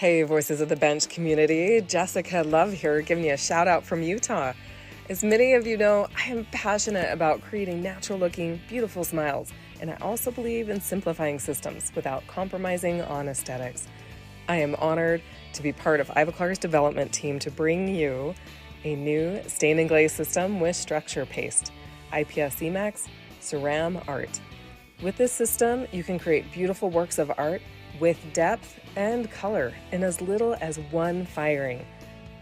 Hey, Voices of the Bench community. Jessica Love here, giving you a shout out from Utah. As many of you know, I am passionate about creating natural-looking, beautiful smiles, and I also believe in simplifying systems without compromising on aesthetics. I am honored to be part of Ivoclar's development team to bring you a new stain and glaze system with structure paste, IPS e.max, Ceram Art. With this system, you can create beautiful works of art with depth and color in as little as one firing.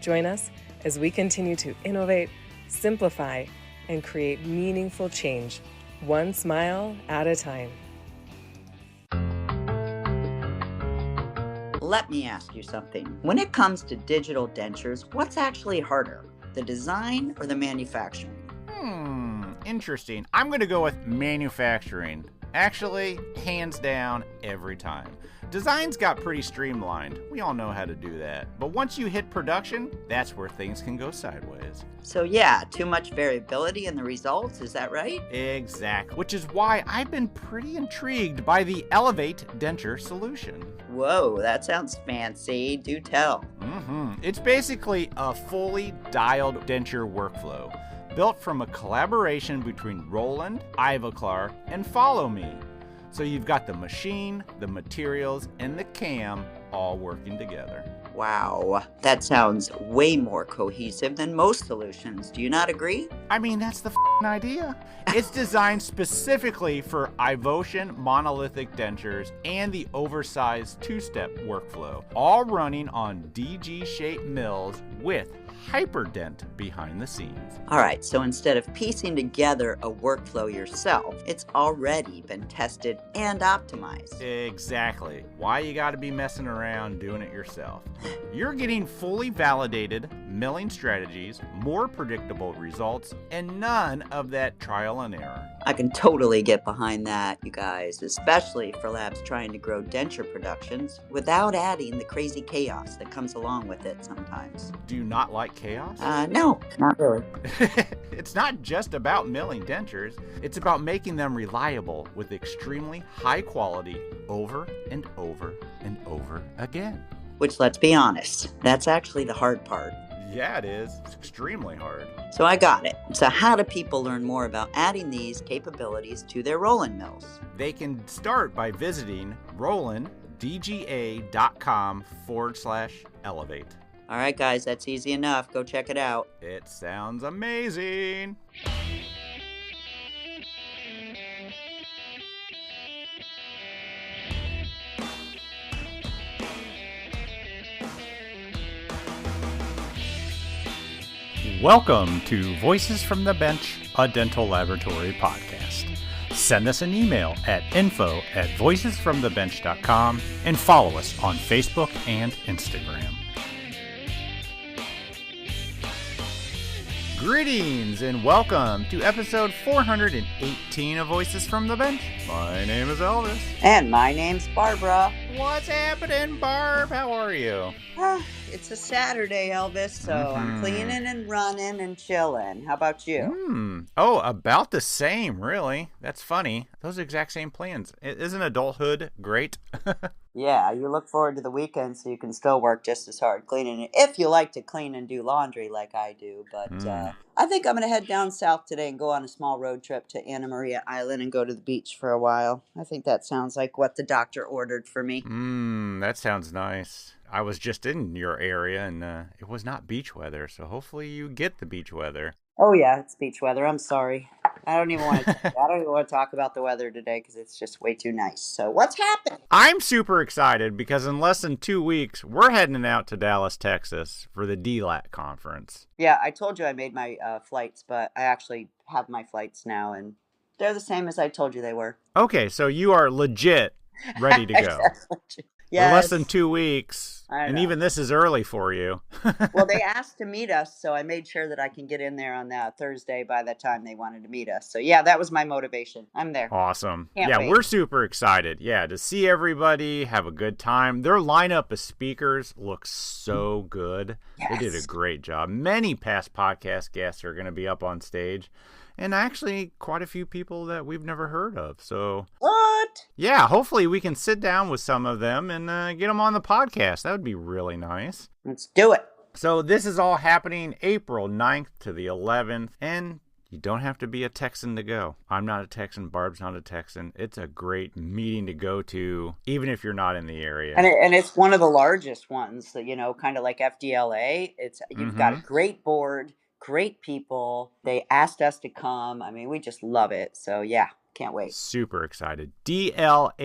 Join us as we continue to innovate, simplify, and create meaningful change, one smile at a time. Let me ask you something. When it comes to digital dentures, what's actually harder, the design or the manufacturing? Interesting. I'm going to go with manufacturing. Actually, hands down, every time. Design's got pretty streamlined. We all know how to do that. But once you hit production, that's where things can go sideways. So yeah, too much variability in the results, is that right? Exactly. Which is why I've been pretty intrigued by the Elevate Denture Solution. Whoa, that sounds fancy. Do tell. It's basically a fully dialed denture workflow, built from a collaboration between Roland, Ivoclar, and Follow Me. So you've got the machine, the materials, and the cam all working together. Wow, that sounds way more cohesive than most solutions. Do you not agree? I mean, that's the idea. It's designed specifically for Ivoclar monolithic dentures and the oversized two-step workflow, all running on DGSHAPE mills with hyperdent behind the scenes. All right, so instead of piecing together a workflow yourself, it's already been tested and optimized. Exactly. Why you gotta be messing around doing it yourself? You're getting fully validated milling strategies, more predictable results, and none of that trial and error. I can totally get behind that, you guys, especially for labs trying to grow denture productions without adding the crazy chaos that comes along with it sometimes. Do you not like chaos? No, not really. It's not just about milling dentures. It's about making them reliable with extremely high quality over and over and over again. Which, let's be honest, that's actually the hard part. Yeah, it is. It's extremely hard. So I got it. So how do people learn more about adding these capabilities to their Roland mills? They can start by visiting rolanddga.com/elevate. All right, guys, that's easy enough. Go check it out. It sounds amazing. Welcome to Voices from the Bench, a dental laboratory podcast. Send us an email at info@voicesfromthebench.com and follow us on Facebook and Instagram. Greetings and welcome to episode 418 of Voices from the Bench. My name is Elvis. And my name's Barbara. What's happening, Barb? How are you? It's a Saturday, Elvis, so I'm cleaning and running and chilling. How about you? Oh, about the same, really. That's funny. Those exact same plans. Isn't adulthood great? Yeah, you look forward to the weekend so you can still work just as hard cleaning it, if you like to clean and do laundry like I do. But I think I'm going to head down south today and go on a small road trip to Anna Maria Island and go to the beach for a while. I think that sounds like what the doctor ordered for me. That sounds nice. I was just in your area and it was not beach weather, so hopefully you get the beach weather. Oh yeah, it's beach weather. I'm sorry. I don't even want to talk about the weather today because it's just way too nice. So what's happening? I'm super excited because in less than 2 weeks, we're heading out to Dallas, Texas for the DLAT conference. Yeah, I told you I made my flights, but I actually have my flights now, and they're the same as I told you they were. Okay, so you are legit ready to go. Yes. Less than 2 weeks. And even this is early for you. Well, they asked to meet us, so I made sure that I can get in there on that Thursday by the time they wanted to meet us. So, yeah, that was my motivation. I'm there. Awesome. Can't wait. We're super excited. Yeah, to see everybody, have a good time. Their lineup of speakers looks so good. Yes. They did a great job. Many past podcast guests are going to be up on stage. And actually, quite a few people that we've never heard of. So, What? it? Yeah, hopefully we can sit down with some of them and get them on the podcast. That would be really nice. Let's do it. So this is all happening April 9th to the 11th, and you don't have to be a Texan to go. I'm not a Texan. Barb's not a Texan. It's a great meeting to go to, even if you're not in the area. And it's one of the largest ones that, kind of like FDLA. You've got a great board, great people. They asked us to come. I mean, we just love it. So yeah, can't wait. Super excited. DLAT.org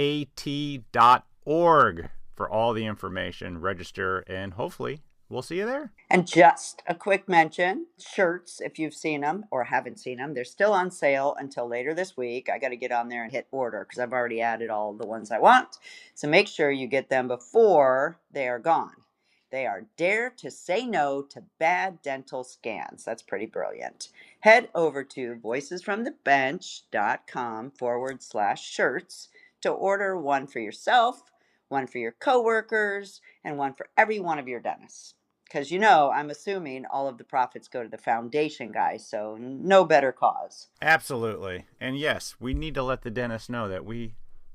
for all the information. Register, and hopefully we'll see you there. And just a quick mention, shirts, if you've seen them or haven't seen them, they're still on sale until later this week. I got to get on there and hit order because I've already added all the ones I want. So make sure you get them before they are gone. They are Dare to Say No to Bad Dental Scans. That's pretty brilliant. Head over to voicesfromthebench.com/shirts to order one for yourself, one for your coworkers, and one for every one of your dentists. Because, I'm assuming all of the profits go to the foundation, guys, so no better cause. Absolutely. And yes, we need to let the dentists know that we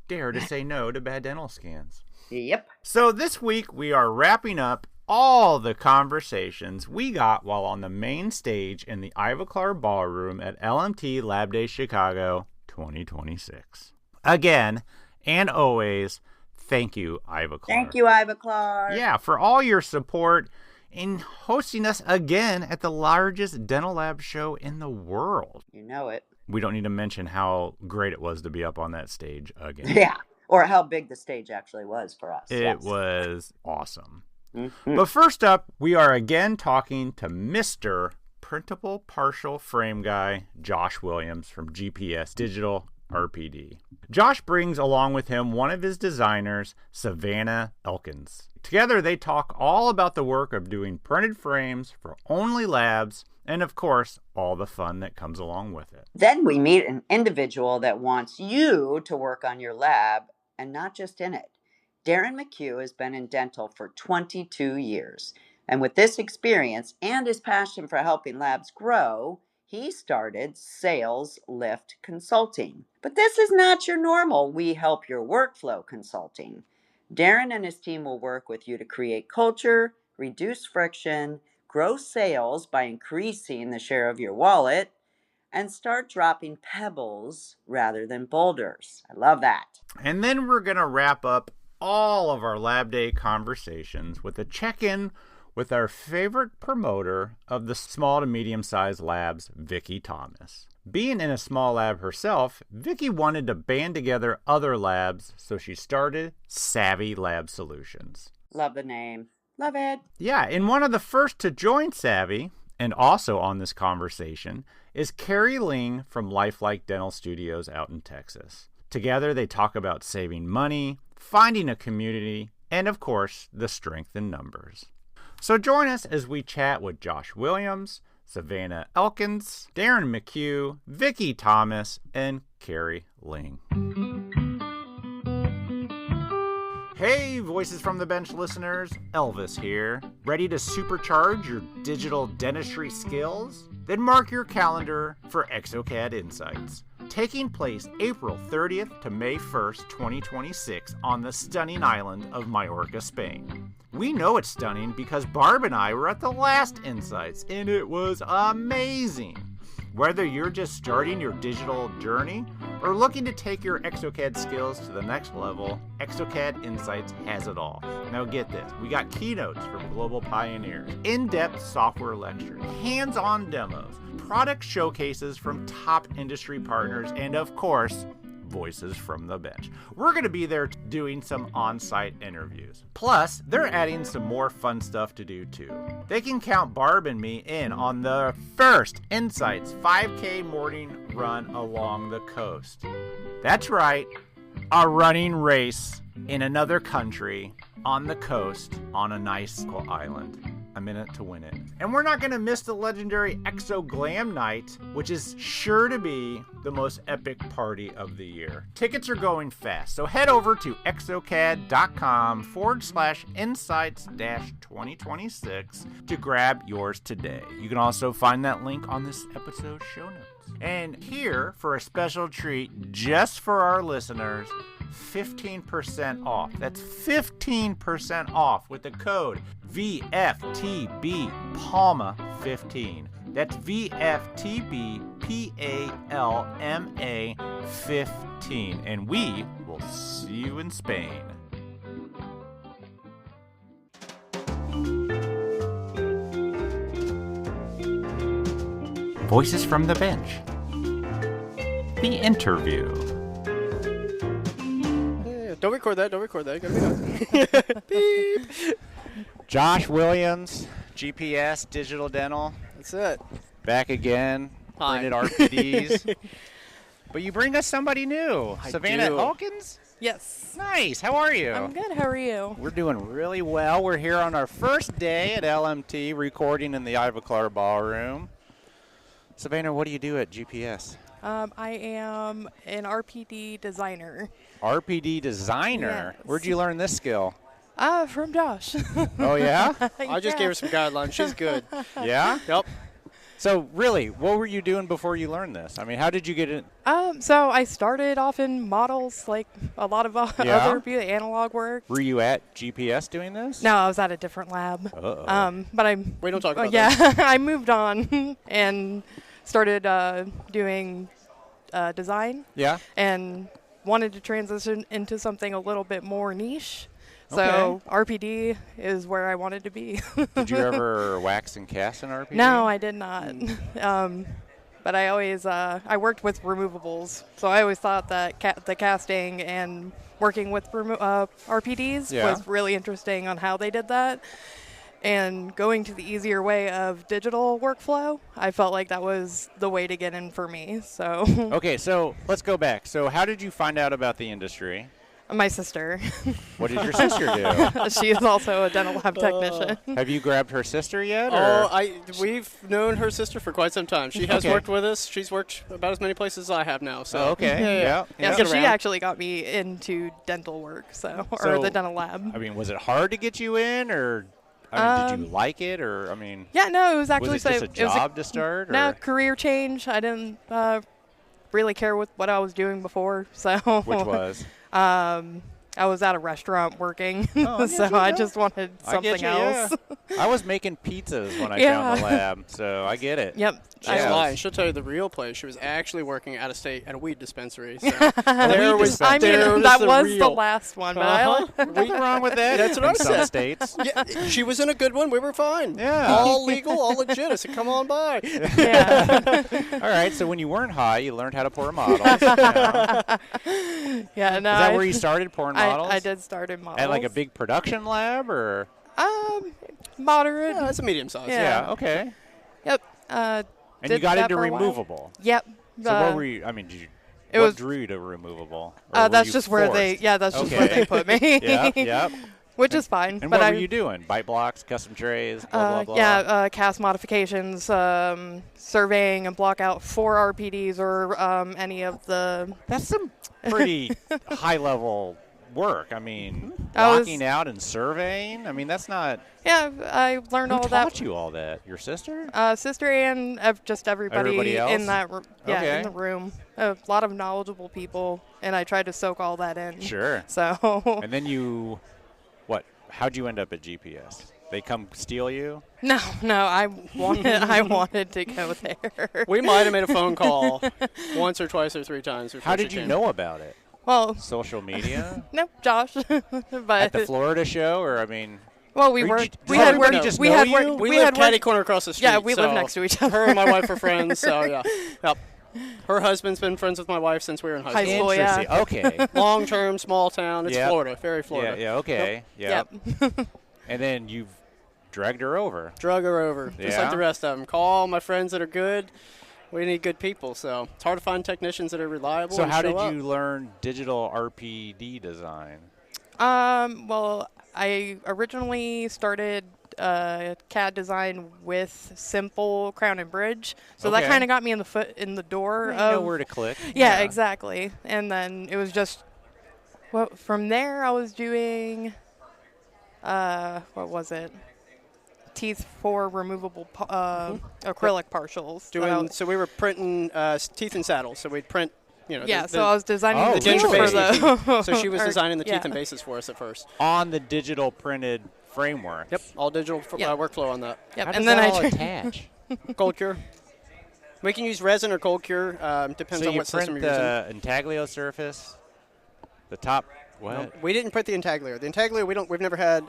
dare to say no to bad dental scans. Yep. So this week we are wrapping up all the conversations we got while on the main stage in the Ivoclar Ballroom at LMT Lab Day Chicago 2026. Again, and always, thank you, Ivoclar. Thank you, Ivoclar. Yeah, for all your support in hosting us again at the largest dental lab show in the world. You know it. We don't need to mention how great it was to be up on that stage again. Yeah, or how big the stage actually was for us. It was awesome. Mm-hmm. But first up, we are again talking to Mr. Printable Partial Frame Guy, Josh Williams from GPS Digital RPD. Josh brings along with him one of his designers, Savannah Elkins. Together, they talk all about the work of doing printed frames for only labs, and of course, all the fun that comes along with it. Then we meet an individual that wants you to work on your lab, and not just in it. Darin McCue has been in dental for 22 years, and with this experience and his passion for helping labs grow, he started Sales Lift Consulting. But this is not your normal we help your workflow consulting. Darin and his team will work with you to create culture, reduce friction, grow sales by increasing the share of your wallet, and start dropping pebbles rather than boulders. I love that. And then we're going to wrap up all of our Lab Day conversations with a check-in with our favorite promoter of the small to medium-sized labs, Vicki Thomas. Being in a small lab herself, Vicki wanted to band together other labs, so she started Savvy Lab Solutions. Love the name. Love it. Yeah, and one of the first to join Savvy, and also on this conversation, is Carrie Ling from Lifelike Dental Studios out in Texas. Together, they talk about saving money, finding a community, and of course, the strength in numbers. So join us as we chat with Josh Williams, Savannah Elkins, Darin McCue, Vicki Thomas, and Carrie Ling. Hey, Voices from the Bench listeners, Elvis here. Ready to supercharge your digital dentistry skills? Then mark your calendar for exocad Insights, taking place April 30th to May 1st, 2026 on the stunning island of Majorca, Spain. We know it's stunning because Barb and I were at the last Insights, and it was amazing. Whether you're just starting your digital journey or looking to take your exocad skills to the next level, exocad Insights has it all. Now get this, we got keynotes from global pioneers, in-depth software lectures, hands-on demos, product showcases from top industry partners, and of course, Voices from the Bench. We're going to be there doing some on-site interviews. Plus, they're adding some more fun stuff to do too. They can count Barb and me in on the first Insights 5K morning run along the coast. That's right, a running race in another country on the coast on a nice cool island. I'm in it to win it. And we're not going to miss the legendary Exo Glam Night, which is sure to be the most epic party of the year. Tickets are going fast, so head over to exocad.com/insights-2026 to grab yours today. You can also find that link on this episode's show notes. And here, for a special treat just for our listeners, 15% off. That's 15% off with the code VFTB Palma 15. That's VFTB PALMA 15. And we will see you in Spain. Voices from the Bench. The interview. Don't record that. Gotta be done. Beep. Josh Williams, GPS Digital Dental. That's it. Back again. Hi. Printed RPDs. But you bring us somebody new. I Savannah do. Elkins? Yes. Nice. How are you? I'm good. How are you? We're doing really well. We're here on our first day at LMT recording in the Ivoclar ballroom. Savannah, what do you do at GPS? I am an RPD designer. RPD designer? Yes. Where'd you learn this skill? From Josh. Oh, yeah? I just gave her some guidelines. She's good. Yeah? Yep. So, really, what were you doing before you learned this? I mean, how did you get it? So I started off in models, like a lot of other analog work. Were you at GPS doing this? No, I was at a different lab. Uh-oh. But We don't talk about yeah, that. I moved on and started doing design Yeah? and wanted to transition into something a little bit more niche. So RPD is where I wanted to be. Did you ever wax and cast an RPD? No, I did not. But I always I worked with removables, so I always thought that the casting and working with RPDs was really interesting on how they did that. And going to the easier way of digital workflow, I felt like that was the way to get in for me. So Okay, so let's go back. So how did you find out about the industry? my sister, What did your sister do? she is also a dental lab technician. Have you grabbed her sister yet? Or? We've known her sister for quite some time. She has worked with us. She's worked about as many places as I have now. So Okay. Yeah. Yeah, Get so she around. actually got me into dental work, or the dental lab. I mean, was it hard to get you in, or did you like it, or Yeah, no, it was actually was it just a job to start? Or? No, career change. I didn't really care with what I was doing before, so. Which was? I was at a restaurant working, Oh, so I just wanted something else. I was making pizzas when I Yeah. found the lab, so I get it. Yep. She's Yeah. lying. She'll tell you the real place. She was actually working out of state at a weed dispensary. So Weed dispensary. I mean, there that the was the real. last one, but What's wrong with that? That's what in I some said. states. Yeah, she was in a good one. We were fine. Yeah. All legal, all legit. I said, come on by. yeah. All right, so when you weren't high, you learned how to pour models. Yeah. Yeah, no. Is that where you started pouring models? I did start in models. At like a big production lab, or? Moderate. Yeah, it's a medium size. Yeah. Okay. Yep. And Did you got that into for a while. removable. Yep. So what were you? I mean, did you? It what was- drew you to removable? Or were that's you just where they. forced? Yeah, that's just Okay. where they put me. Yep. Which is fine. And but what were you doing? Bite blocks, custom trays, blah, blah, blah? cast modifications, surveying and block out for RPDs or any of the. That's some pretty high-level work. I mean, I was- blocking out and surveying. I mean, that's not. Yeah, I learned Who all taught that. you all that? Your sister? Sister and just everybody Everybody else? in that. Okay. In the room. A lot of knowledgeable people, and I tried to soak all that in. Sure. So. And then you, what? How'd you end up at GPS? They come steal you? No, I wanted to go there. We might have made a phone call once or twice or three times. How did you know about it? Well, Social media? no, Josh, but At the Florida show, or I mean? well, we Or were did we you- had everybody worked just we know had you? worked We we live had catty worked, corner across the street. yeah, we live so next to each other. Her and my wife are friends, so yeah. Yep. Her husband's been friends with my wife since we were in high High school. school. yeah. Interesting. Okay. Long term, small town. It's Yep. Florida, very Florida. Yeah, okay. Yep. Yep. And then you've dragged her over. Drug her over, just Yeah. like the rest of them. Call my friends that are good. We need good people, so it's hard to find technicians that are reliable. So and how show did up. you learn digital RPD design? Well, I originally started CAD design with simple crown and bridge, so that Okay. kind of got me in the door. You of, know where to click. Yeah, exactly. And then it was just, well, from there I was doing, what was it? Teeth for removable acrylic partials. So we were printing teeth and saddles. So we'd print, Yeah, so I was designing the teeth really? for the. So she was designing the teeth and bases for us at first. On the digital printed framework. Yep, all digital workflow on that. Yep, How and does then that all I attach? Cold cure. We can use resin or cold cure. Depends on what system you're using. So you print the intaglio surface, the top. What? No, we didn't print the intaglio. The intaglio, we've never had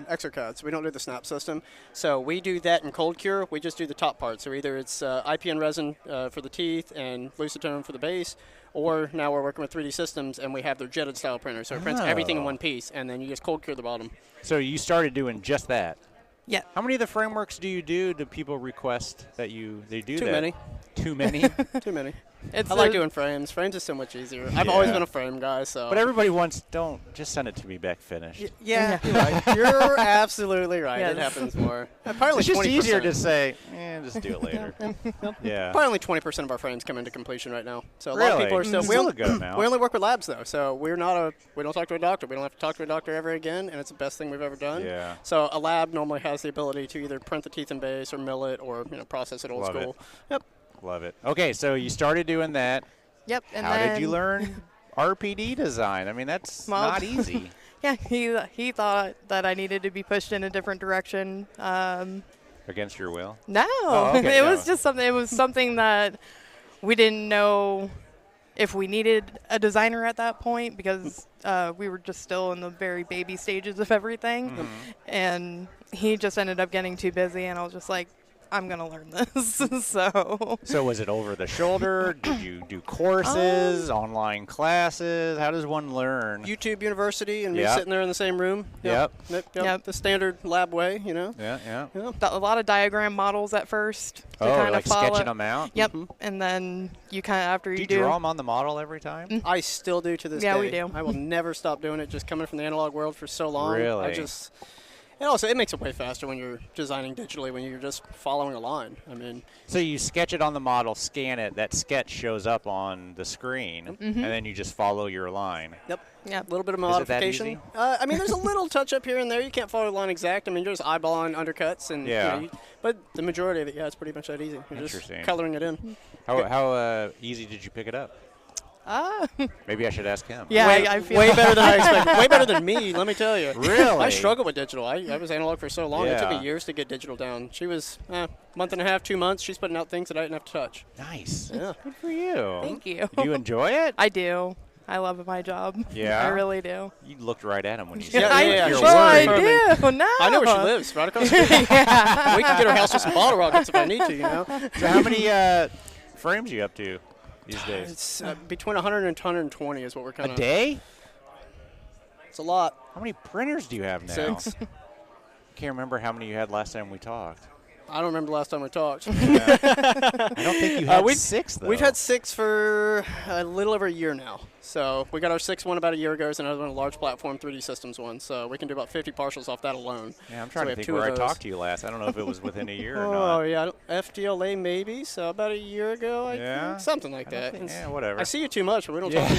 exocuts. We don't do the snap system. So we do that in cold cure. We just do the top part. So either it's IPN resin for the teeth and Lucitone for the base, or now we're working with 3D Systems and we have their jetted style printer. So it prints everything in one piece, and then you just cold cure the bottom. So you started doing just that. Yeah. How many of the frameworks do you do? Do people request that they do that? Too many. Too many? Too many. I like doing frames. Frames is so much easier. I've always been a frame guy, so. But everybody wants, don't, just send it to me back finished. Yeah, you're right. You're absolutely right. It happens more. Probably It's just 20%. easier to say, just do it later. Yeah. Probably only 20% of our frames come into completion right now. So a Really? lot of people are still. Still a good amount. We only work with labs though, so we don't talk to a doctor. We don't have to talk to a doctor ever again, and it's the best thing we've ever done. Yeah. So a lab normally has the ability to either print the teeth and base or mill it or process it old Love school. it. Yep. Love it. Okay, so you started doing that. Yep. And How then, did you learn RPD design? I mean, that's not easy. Yeah, he thought that I needed to be pushed in a different direction. Against your will? No, okay, it was just something. It was something that we didn't know if we needed a designer at that point because we were just still in the very baby stages of everything, and he just ended up getting too busy, and I was just like, I'm going to learn this. So was it over the shoulder? Did you do courses, online classes? How does one learn? YouTube University and me sitting there in the same room. Yep. The standard lab way, Yeah. A lot of diagram models at first. To kind like of follow. sketching them out? Yep. And then you kind of, after Do you you draw them on the model every time? I still do to this day. Yeah, we do. I will never stop doing it, just coming from the analog world for so long. Really? And also, it makes it way faster when you're designing digitally, when you're just following a line. I mean, So you sketch it on the model, scan it, that sketch shows up on the screen, and then you just follow your line. Yep. Yeah. A little bit of Is it that modification. easy? I mean, there's a little touch up here and there. You can't follow the line exact. I mean, you're just eyeballing undercuts, and but the majority of it, it's pretty much that easy. You're just coloring it in. How easy did you pick it up? Maybe I should ask him. Yeah, I feel way better than I expected. Way better than me, let me tell you. Really? I struggled with digital. I was analog for so long. It took Yeah. me years to get digital down. She was month and a half, 2 months. She's putting out things that I didn't have to touch. Nice. Yeah. Good for you. Thank you. Do you enjoy it? I do. I love my job. Yeah? I really do. You looked right at him when you said Yeah, that. yeah, Well, I She's do. No. I know where she lives, right across the street. We can get her house with some bottle rockets if I need to, So how many frames are you up to these days? It's between 100 and 120 is what we're kind A of. day? It's a lot. How many printers do you have now? 6. Can't remember how many you had last time we talked. I don't remember the last time we talked. I don't think you had 6, though. We've had 6 for a little over a year now. So we got our 6th one about a year ago. It's another one, a large platform 3D Systems one. So we can do about 50 partials off that alone. Yeah, I'm So trying we to have think 2 where of I those. talked to you last. I don't know if it was within a year or Oh, not. yeah. FDLA maybe. So about a year ago, I think. Something like that. Yeah, whatever. I see you too much, but we don't talk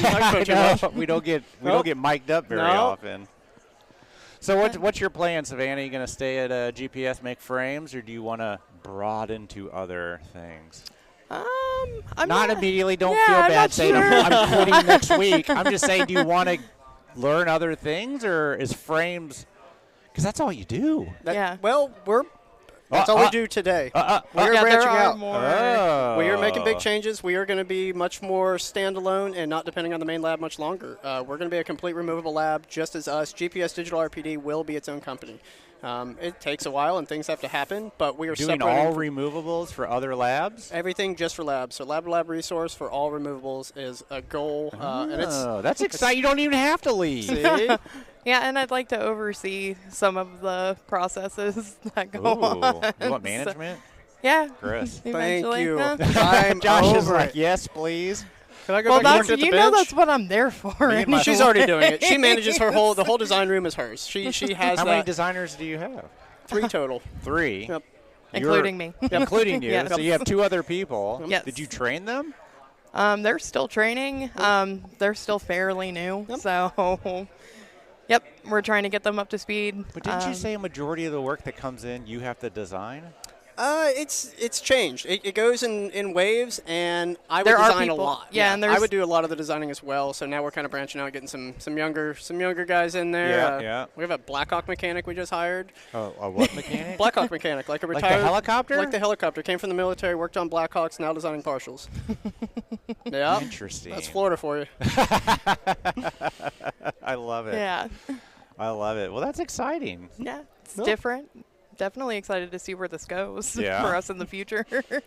too much. We don't get mic'd up very often. So what's your plan, Savannah? Are you going to stay at GPS, make frames, or do you want to broaden to other things? I'm not immediately. Don't yeah, feel I'm bad not saying sure. I'm quitting next week. I'm just saying, do you want to learn other things, or is frames? Because that's all you do. Well, that's all we do today. We are branching out. We are making big changes. We are going to be much more standalone and not depending on the main lab much longer. We're going to be a complete removable lab, just as us. GPS Digital RPD will be its own company. It takes a while and things have to happen, but we are doing separating all removables for other labs. Everything just for labs. So lab-to-lab resource for all removables is a goal. And that's exciting. You don't even have to leave. See? Yeah, and I'd like to oversee some of the processes that go on. You want management? Yeah. Chris. Thank Eventually. you. Huh? I'm Josh is over like, it. yes, please. Can I go Well, back and work at the you bench? know that's what I'm there for. Anyway. She's already doing it. She manages the whole design room is hers. She has How many designers do you have? 3 total. 3. Yep. Including me. Including you. Yes. So you have 2 other people. Yes. Did you train them? They're still training. They're still fairly new. So, yep, we're trying to get them up to speed. But didn't you say a majority of the work that comes in you have to design? It's changed. It goes in waves, and I would There are design a people- lot. yeah, and I would do a lot of the designing as well. So now we're kind of branching out, getting some younger guys in there. Yeah. We have a Blackhawk mechanic we just hired. Oh, a what mechanic? Blackhawk mechanic, like a Like retired the helicopter? Like the helicopter. Came from the military, worked on Blackhawks, now designing partials. Yeah. Interesting. That's Florida for you. I love it. Yeah. I love it. Well, that's exciting. Yeah. It's Well. different. Definitely excited to see where this goes Yeah. for us in the future.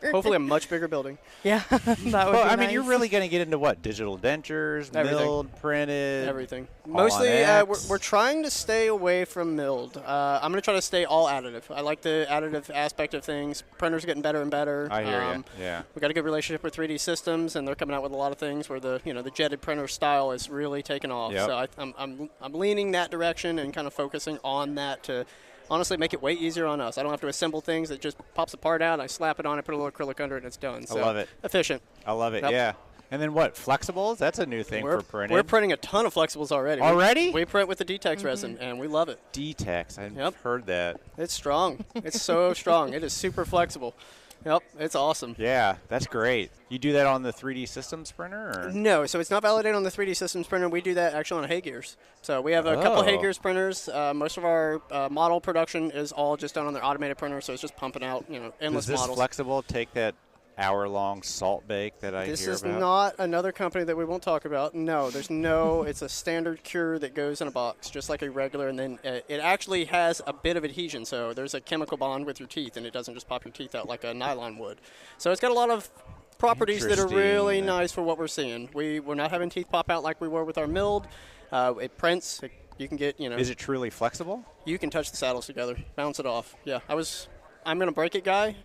Hopefully a much bigger building. Yeah. That would Well, be I mean, nice. you're really going to get into what? Digital dentures, Everything. milled, printed? Everything. all Mostly, on we're trying to stay away from milled. I'm going to try to stay all additive. I like the additive aspect of things. Printers are getting better and better. I hear you. Yeah. We got a good relationship with 3D Systems, and they're coming out with a lot of things where the jetted printer style is really taking off. Yep. So I'm leaning that direction and kind of focusing on that to honestly make it way easier on us. I don't have to assemble things. It just pops a part out. I slap it on. I put a little acrylic under it, and it's done. So I love it. Efficient. I love it. Yep. Yeah. And then what? Flexibles? That's a new thing for printing. We're printing a ton of flexibles already. Already? We print with the D-Tex resin, and we love it. D-Tex. I've Yep. heard that. It's strong. It's so strong. It is super flexible. Yep, it's awesome. Yeah, that's great. You do that on the 3D Systems printer? Or? No, so it's not validated on the 3D Systems printer. We do that actually on Hay Gears. So we have a couple Hay Gears printers. Most of our model production is all just done on their automated printer, so it's just pumping out endless Does this models. flexible take that hour-long salt bake that I This hear is about? not another company that we won't talk about. No, there's no. It's a standard cure that goes in a box, just like a regular, and then it actually has a bit of adhesion. So there's a chemical bond with your teeth, and it doesn't just pop your teeth out like a nylon would. So it's got a lot of properties that are really Interesting. nice for what we're seeing. We're not having teeth pop out like we were with our milled. It prints. You can get Is it truly flexible? You can touch the saddles together, bounce it off. Yeah, I'm gonna break it, guy.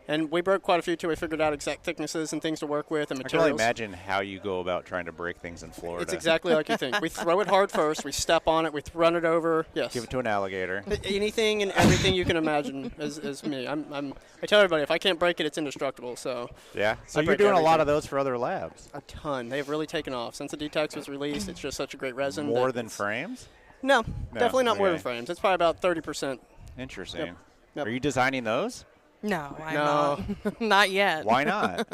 And we broke quite a few till we figured out exact thicknesses and things to work with and I can materials. only imagine how you go about trying to break things in Florida. It's exactly like you think. We throw it hard first. We step on it. We run it over. Yes. Give it to an alligator. Anything and everything you can imagine is me. I tell everybody if I can't break it, it's indestructible. So Yeah. So I you're break doing a lot everything. of those for other labs. a ton. They've really taken off since the D-Tex was released. It's just such a great resin. More that than it's- frames? No, definitely not more than okay. frames. It's probably about 30%. Interesting. Yep. Are you designing those? No, I'm No. not. Not yet. Why not?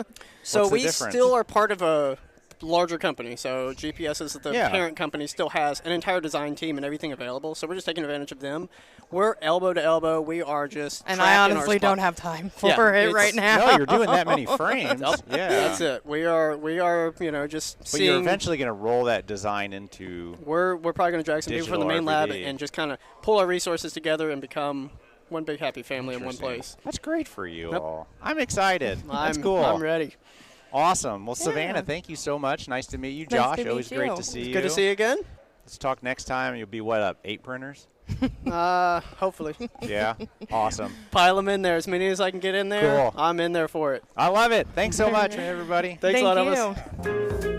So What's the we difference? still are part of a larger company. So GPS is the Yeah. parent company, still has an entire design team and everything available. So we're just taking advantage of them. We're elbow to elbow. We are just And trapped I in our honestly spot. don't have time for Yeah, it it's- right now. No, you're doing that many frames. Yeah. That's it. We are just But seeing. you're eventually going to roll that design into. We're probably going to drag some people from the Digital main lab RPD. and just kind of pull our resources together and become one big happy family in one Interesting. place. That's great for you Yep. all. I'm excited. That's I'm, cool. I'm ready. Awesome. Well, Yeah. Savannah, thank you so much. Nice to meet you. Nice to Josh, meet always you. great to see you. Good to see you again. Let's talk next time. You'll be, what, up? 8 printers? Hopefully. Yeah. Awesome. Pile them in there as many as I can get in there. Cool. I'm in there for it. I love it. Thanks so much, everybody. Thanks a lot, Thank Elvis. you.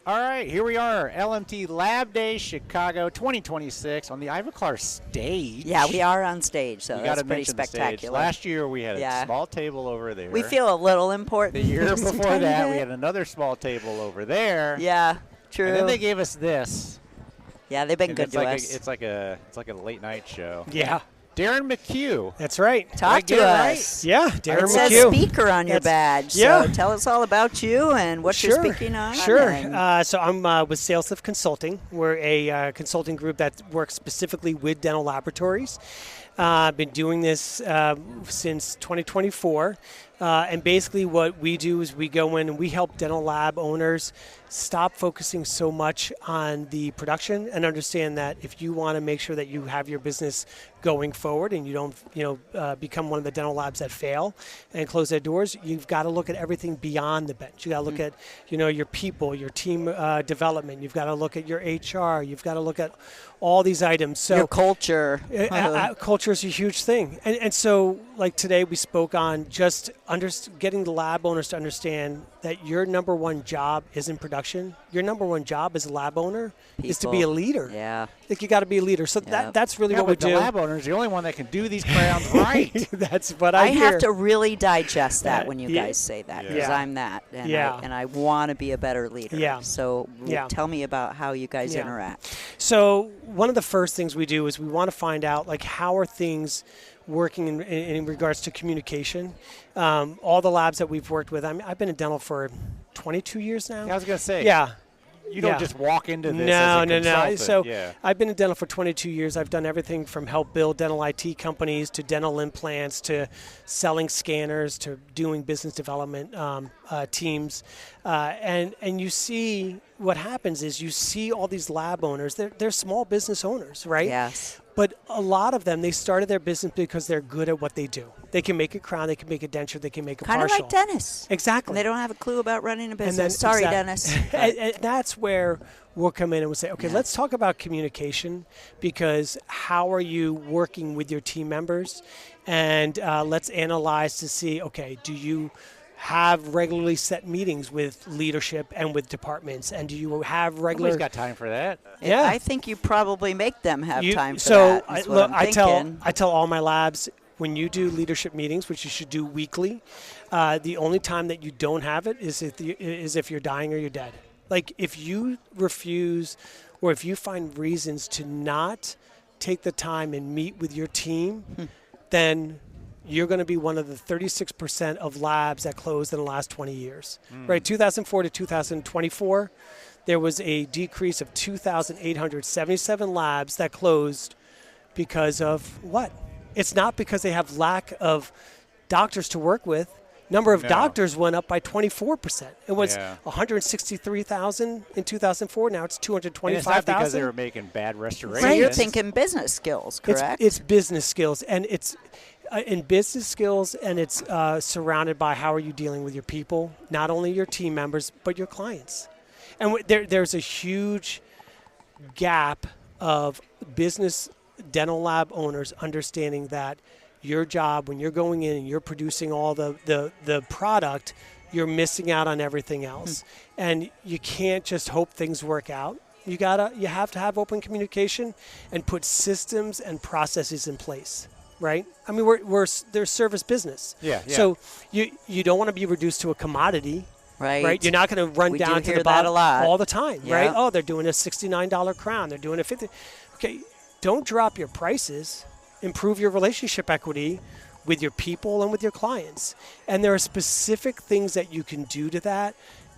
All right, here we are, LMT Lab Day Chicago 2026 on the Ivoclar stage. Yeah, we are on stage, so You that's gotta pretty mention the stage. spectacular. Last year we had Yeah. a small table over there. We feel a little important. The year just a before tiny that we bit. had another small table over there. Yeah, true. And then they gave us this. Yeah, they've been And good it's to like us. it's like a late night show. Yeah, Darin McCue. that's right. Talk get to it right? us. Yeah, Darin It says McCue. speaker on your badge. yeah. So tell us all about you and what you're speaking on. Sure. and- So I'm with SalesLift Consulting. We're a consulting group that works specifically with dental laboratories. I've been doing this since 2024. And basically what we do is we go in and we help dental lab owners stop focusing so much on the production and understand that if you want to make sure that you have your business going forward and you don't become one of the dental labs that fail and close their doors, you've got to look at everything beyond the bench. You got to look at your people, your team development. You've got to look at your HR. You've got to look at all these items. So your culture. culture is a huge thing. And so like today we spoke on just getting the lab owners to understand that your number one job isn't production. Your number one job as a lab owner is to be a People. leader. Yeah. Like you got to be a leader. So that's really what we but the do. lab owner is the only one that can do these crowns right. That's what I hear. have to really digest that when you Yeah. guys say that, Yeah. because Yeah. I'm that, and Yeah. I want to be a better leader. Yeah. So Yeah. tell me about how you guys Yeah. interact. So one of the first things we do is we want to find out, like, how are things working in regards to communication. All the labs that we've worked with, I've been in dental for 22 years now. Yeah, I was going to say. Yeah. You don't just walk into this No. as a consultant. So I've been in dental for 22 years. I've done everything from help build dental IT companies to dental implants to selling scanners to doing business development teams. And you see what happens is you see all these lab owners. They're small business owners, right? Yes. But a lot of them, they started their business because they're good at what they do. They can make a crown, they can make a denture, they can make a partial. Kind of like dentists. Exactly. And they don't have a clue about running a business. Then, Sorry, Dennis. and that's where we'll come in and we'll say, okay, let's talk about communication, because how are you working with your team members? And let's analyze to see, okay, do you have regularly set meetings with leadership and with departments, and do you have regular? Nobody's got time for that. Yeah, I think you probably make them have time for so that. is I, what look, I'm I tell all my labs, when you do leadership meetings, which you should do weekly, the only time that you don't have it is if you're dying or you're dead. Like if you refuse, or if you find reasons to not take the time and meet with your team, then you're going to be one of the 36% of labs that closed in the last 20 years. Right, 2004 to 2024, there was a decrease of 2,877 labs that closed because of what? It's not because they have lack of doctors to work with. Number of doctors went up by 24%. It was 163,000 in 2004. Now it's 225,000. It's not because they were making bad restorations. So you're thinking business skills, correct? It's business skills, and it's in business skills, and it's surrounded by how are you dealing with your people, not only your team members, but your clients. And there's a huge gap of business dental lab owners understanding that your job, when you're going in and you're producing all the product, you're missing out on everything else. And you can't just hope things work out. You have to have open communication and put systems and processes in place, right? I mean, there's service business. Yeah. So you don't want to be reduced to a commodity. Right. You're not going to run down to the bottom all the time, right? Oh, they're doing a $69 crown. They're doing a $50. Okay, don't drop your prices. Improve your relationship equity with your people and with your clients. And there are specific things that you can do to that,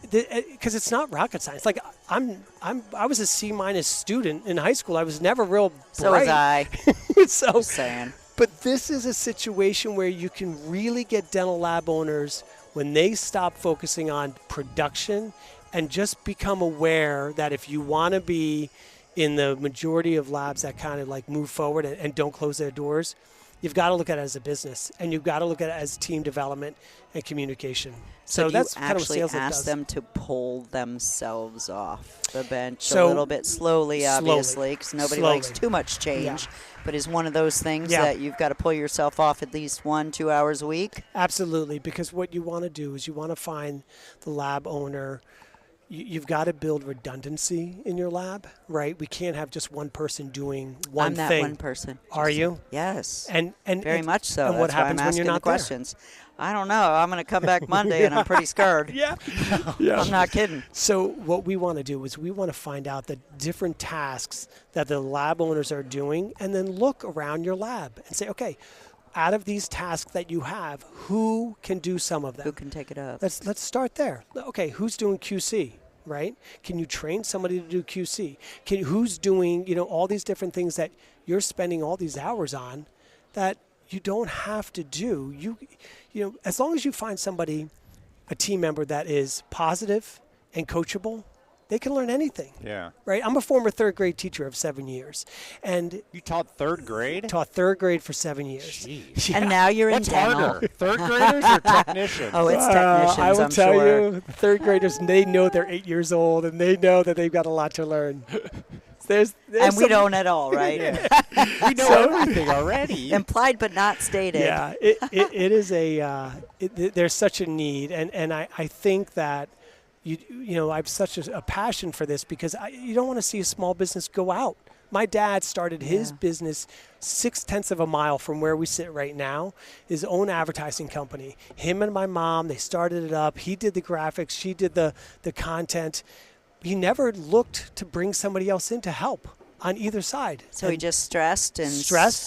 because it's not rocket science. Like I was a C- student in high school. I was never real bright. So was I. So saying. But this is a situation where you can really get dental lab owners, when they stop focusing on production and just become aware that if you want to be in the majority of labs that kind of like move forward and don't close their doors, you've got to look at it as a business, and you've got to look at it as team development and communication. So that's kind of what sales does. Ask them to pull themselves off the bench a little bit slowly, obviously, because nobody likes too much change. But is one of those things that you've got to pull yourself off at least 1-2 hours a week? Absolutely, because what you want to do is you want to find the lab owner. You've got to build redundancy in your lab, right? We can't have just one person doing one thing. I'm that one person. Are you? Yes. And very much so. And what happens when you're not there? Questions. I don't know. I'm going to come back Monday, and I'm pretty scared. Yeah. I'm not kidding. So what we want to do is we want to find out the different tasks that the lab owners are doing, and then look around your lab and say, okay, out of these tasks that you have, who can do some of them? Who can take it up? Let's start there. Okay, who's doing QC, right? Can you train somebody to do QC? Who's doing, all these different things that you're spending all these hours on that you don't have to do? As long as you find somebody, a team member that is positive and coachable, they can learn anything. Yeah. Right? I'm a former third grade teacher of 7 years. And you taught third grade? Taught third grade for 7 years. Jeez. Yeah. And now you're in dental. Harder, third graders or technicians? Oh, it's technicians, I will I'm tell sure. you, third graders, they know they're 8 years old, and they know that they've got a lot to learn. There's and we don't at all, right? We know everything already. Implied but not stated. Yeah, it is there's such a need, and I think that I have such a passion for this, because you don't want to see a small business go out. My dad started his business 0.6 of a mile from where we sit right now, his own advertising company. Him and my mom, they started it up. He did the graphics. She did the content. He never looked to bring somebody else in to help. on either side. So he just stressed,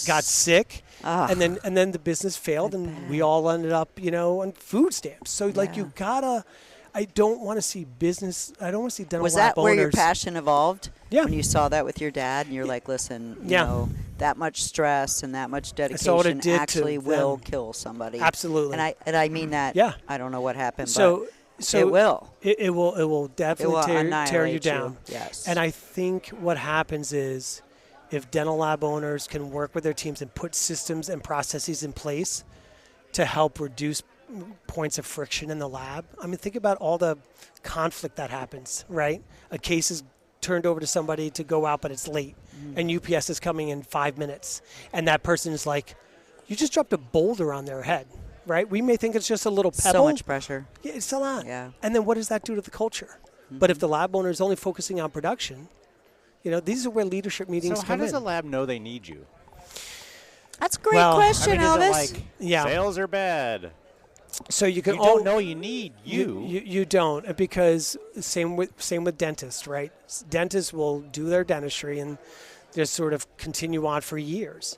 got sick, and then the business failed, and we all ended up, on food stamps. So like you gotta. I don't want to see business. I don't want to see dental lab owners. Was that where your passion evolved? Yeah. When you saw that with your dad, and you're like, listen, you know, that much stress and that much dedication actually will kill somebody. Absolutely. And I mean that. Yeah. I don't know what happened, so it will. It will definitely tear you down. Yes. And I think what happens is if dental lab owners can work with their teams and put systems and processes in place to help reduce points of friction in the lab. I mean, think about all the conflict that happens, right? A case is turned over to somebody to go out, but it's late, and UPS is coming in 5 minutes, and that person is like, you just dropped a boulder on their head, right? We may think it's just a little pebble. So much pressure. Yeah, it's a lot. Yeah. And then what does that do to the culture? But if the lab owner is only focusing on production, these are where leadership meetings come in. So how does a lab know they need you? That's a great question, Elvis. Is it like sales are bad? So you don't know you need you. You don't, because same with dentists, right? Dentists will do their dentistry and just sort of continue on for years.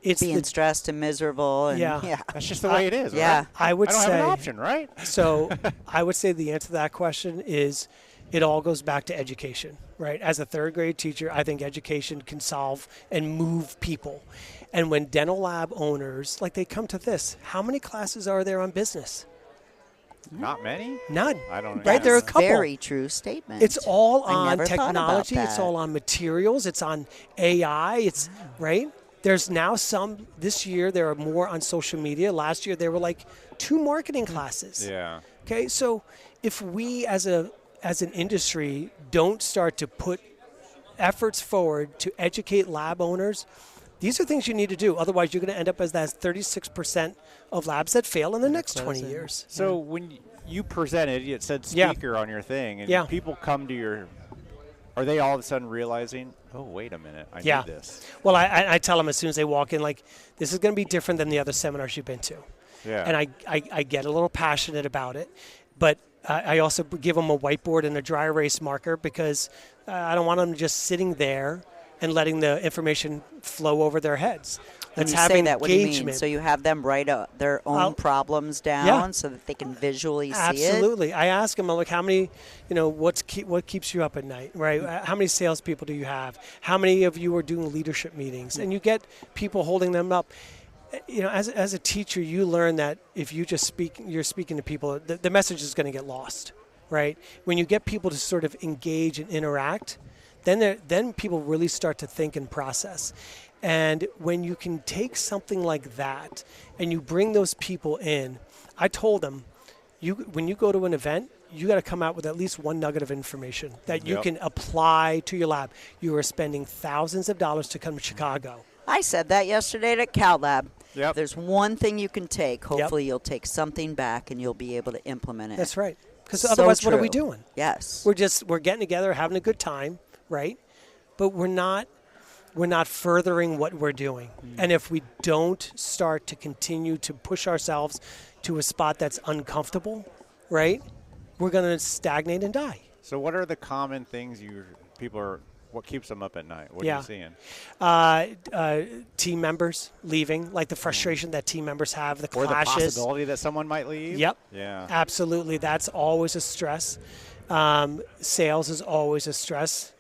It's being stressed and miserable. And that's just the way it is. Yeah, right? I don't have an option, right? So I would say the answer to that question is it all goes back to education, right? As a third grade teacher, I think education can solve and move people. And when dental lab owners, they come to this, how many classes are there on business? Not many? None. I don't know. Right, there are a couple. Very true statement. It's all on technology. It's all on materials. It's on AI. It's right. There's now some, this year there are more on social media. Last year there were 2 marketing classes. Yeah. Okay, so if we as an industry don't start to put efforts forward to educate lab owners, these are things you need to do. Otherwise, you're going to end up as that 36% of labs that fail in the next 20 years. So when you presented, it said speaker on your thing, and people come to your, are they all of a sudden realizing, oh, wait a minute, I need this? Well, I tell them as soon as they walk in, this is going to be different than the other seminars you've been to. Yeah. And I get a little passionate about it. But I also give them a whiteboard and a dry erase marker because I don't want them just sitting there and letting the information flow over their heads. When you say that, what do you mean? So you have them write their own problems down so that they can visually see it? Absolutely. I ask them, how many, what keeps you up at night, right? How many salespeople do you have? How many of you are doing leadership meetings? And you get people holding them up. As a teacher, you learn that if you just you're speaking to people, the message is going to get lost, right? When you get people to sort of engage and interact, then people really start to think and process. And when you can take something like that and you bring those people in, I told them, when you go to an event, you got to come out with at least one nugget of information that you can apply to your lab. You are spending thousands of dollars to come to Chicago. I said that yesterday at Cal Lab. Yep. There's one thing you can take. Hopefully you'll take something back and you'll be able to implement it. That's right. Because otherwise, what are we doing? Yes. We're getting together, having a good time, right? But we're not furthering what we're doing. And if we don't start to continue to push ourselves to a spot that's uncomfortable, right, we're going to stagnate and die. So what are the common things what keeps them up at night? What are you seeing? Team members leaving, the frustration that team members have, the clashes. Or the possibility that someone might leave? Yep. Yeah. Absolutely. That's always a stress. Sales is always a stress.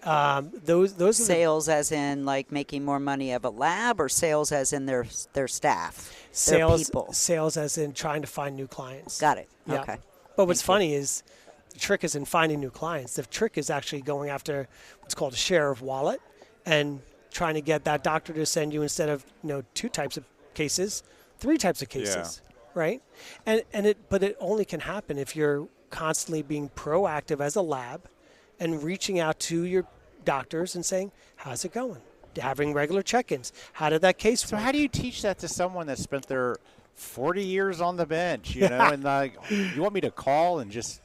Those sales as in making more money of a lab, or sales as in their staff, their people? Sales as in trying to find new clients. Got it. Yeah. Okay. But what's funny is the trick is in finding new clients. The trick is actually going after what's called a share of wallet and trying to get that doctor to send you, instead of 2 types of cases, 3 types of cases, right? But it only can happen if you're constantly being proactive as a lab and reaching out to your doctors and saying, how's it going? Having regular check-ins. How did that case work? So how do you teach that to someone that spent their 40 years on the bench, and you want me to call and just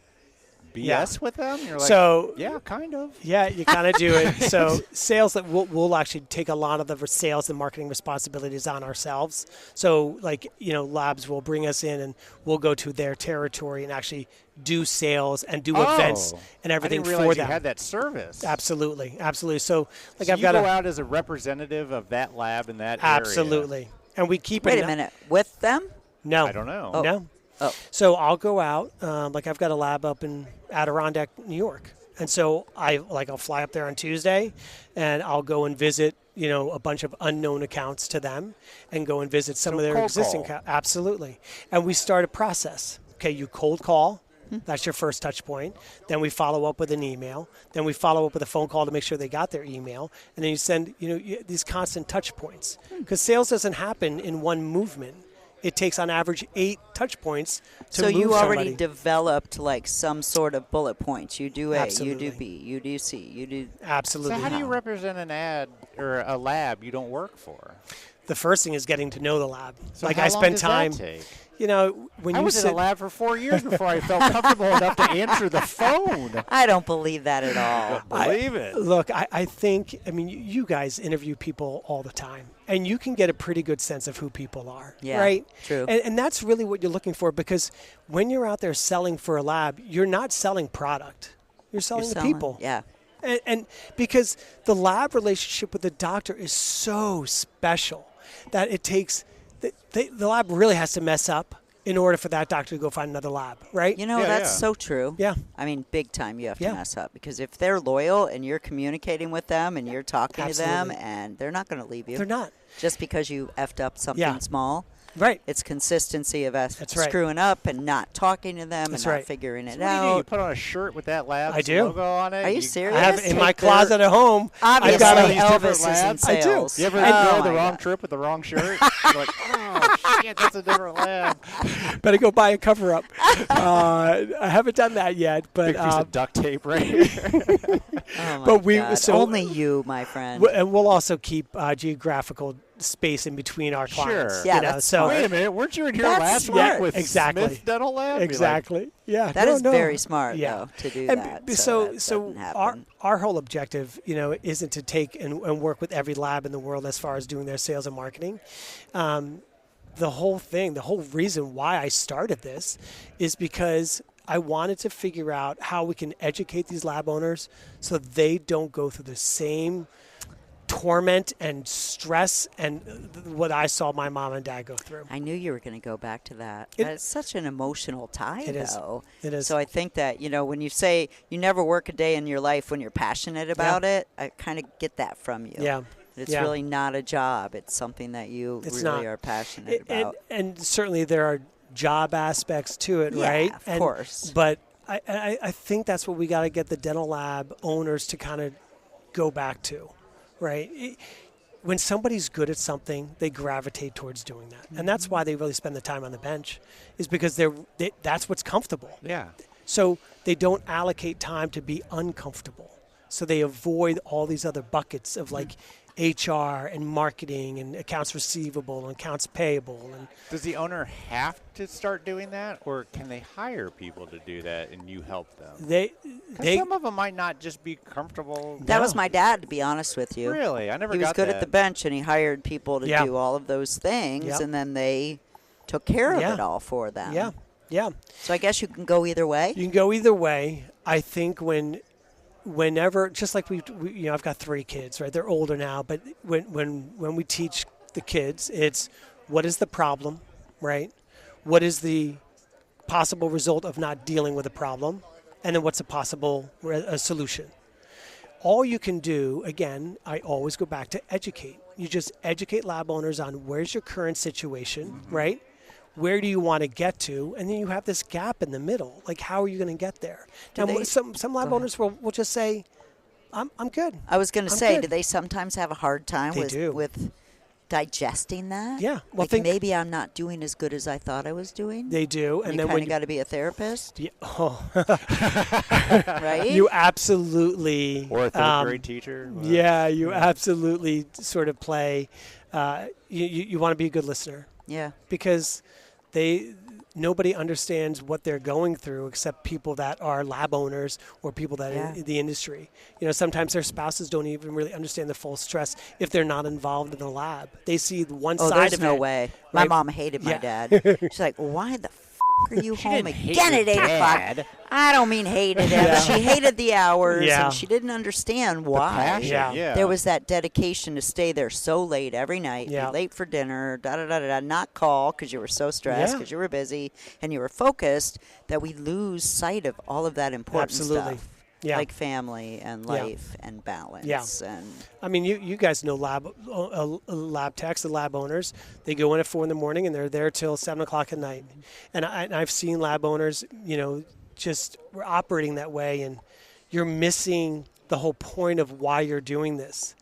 BS with them? You're like, so yeah, kind of. Yeah, you kind of do it. So sales, that we'll actually take a lot of the sales and marketing responsibilities on ourselves. So labs will bring us in and we'll go to their territory and actually do sales and do events and everything I didn't realize for them. You had that service. Absolutely. So I've got to go out as a representative of that lab in that area. Absolutely. And we keep Wait a minute. With them? No. I don't know. Oh. No. Oh. So I'll go out, I've got a lab up in Adirondack, New York. And so I'll fly up there on Tuesday and I'll go and visit, a bunch of unknown accounts to them and go and visit some of their existing accounts. Absolutely. And we start a process. Okay, you cold call. That's your first touch point. Then we follow up with an email. Then we follow up with a phone call to make sure they got their email. And then you send, these constant touch points. Because sales doesn't happen in one movement. It takes on average 8 touch points to move So you already somebody. developed like some sort of bullet points. You do A, Absolutely. you do B, you do C, you do. Absolutely. So how do you represent an ad or a lab you don't work for? The first thing is getting to know the lab. So like how I long spend does time. that take? When I you was in sit a lab for 4 years before I felt comfortable enough to answer the phone. I don't believe that at all. Believe it. Look, I think, you guys interview people all the time, and you can get a pretty good sense of who people are, Yeah, right? true. And that's really what you're looking for, because when you're out there selling for a lab, you're not selling product. You're selling the people. Yeah. And because the lab relationship with the doctor is so special that it takes the lab really has to mess up in order for that doctor to go find another lab, right? That's so true. Yeah. I mean, big time you have to Yeah. mess up, because if they're loyal and you're communicating with them and you're talking Absolutely. to them, and they're not going to leave you. They're not. Just because you effed up something Yeah. small. Right. It's consistency of us That's right. screwing up and not talking to them That's and not right. figuring it So what do you do? You out. put on a shirt with that lab's I do. logo on it? Are you serious? I have it in my Take their- closet at home. Obviously, I've got all these different Elvis is in labs. I do. sales. You ever Oh go the my wrong God. trip with the wrong shirt? You're like, oh, shit, that's a different lab. Better go buy a cover-up. I haven't done that yet, but Big piece of duct tape right here. Oh my But we- God. so- Only you, my friend. and we'll also keep geographical space in between our clients. Sure. Yeah, that's so smart. Wait a minute, weren't you in here That's last smart. week with Exactly. Smith Dental Lab? Be like, Exactly. Yeah. That no, is no. very smart, Yeah. though, to do And that. So that doesn't our happen. our whole objective, isn't to take and work with every lab in the world as far as doing their sales and marketing. The whole thing, the whole reason why I started this is because I wanted to figure out how we can educate these lab owners so they don't go through the same torment and stress and what I saw my mom and dad go through. I knew you were going to go back to that. It- That's such an emotional tie, It is. though. It is. So I think that, when you say you never work a day in your life when you're passionate about it, I kind of get that from you. Yeah. It's Yeah. really not a job. It's something that you It's really not. are passionate about. And certainly there are job aspects to it, Yeah, right? of course. But I think that's what we got to get the dental lab owners to kind of go back to, right? When somebody's good at something, they gravitate towards doing that. And that's why they really spend the time on the bench, is because that's what's comfortable. Yeah. So they don't allocate time to be uncomfortable. So they avoid all these other buckets of like HR and marketing and accounts receivable and accounts payable. And Does the owner have to start doing that, or can they hire people to do that and you help them? they 'Cause some of them might not just be comfortable. That was No. my dad, to be honest with you. Really? I never He was got good that. at the bench, and he hired people to Yeah. do all of those things, Yep. and then they took care of Yeah. it all for them. Yeah, yeah. So I guess you can go either way. You can go either way. I think whenever, just like we I've got 3 kids, right? They're older now, but when we teach the kids, it's what is the problem, right? What is the possible result of not dealing with a problem, and then what's a possible solution? All you can do, again, I always go back to educate. You just educate lab owners on where's your current situation, right? Where do you want to get to? And then you have this gap in the middle. Like, how are you going to get there? Now, some lab owners will just say, I'm good. I was going to I'm say, good. do they sometimes have a hard time They do. with digesting that? Yeah. Well, Like maybe I'm not doing as good as I thought I was doing. They do. And And you then kind when of got to be a therapist, yeah, oh, right? you absolutely. Or a third grade teacher. Yeah, you absolutely sort of play. You want to be a good listener. Yeah. Because nobody understands what they're going through except people that are lab owners or people that are in the industry. Sometimes their spouses don't even really understand the full stress if they're not involved in the lab. They see one side of it. There's no way. My mom hated my dad. She's like, why the are you home again at 8 o'clock? I don't mean hated him. Yeah. She hated the hours, and she didn't understand why. There was that dedication to stay there so late every night, be late for dinner, not call because you were so stressed, because you were busy, and you were focused, that we lose sight of all of that important stuff. Like family and life and balance. And I mean, you guys know lab techs, the lab owners. They go in at 4 a.m. and they're there till 7 o'clock at night. And I've seen lab owners, just operating that way, and you're missing the whole point of why you're doing this,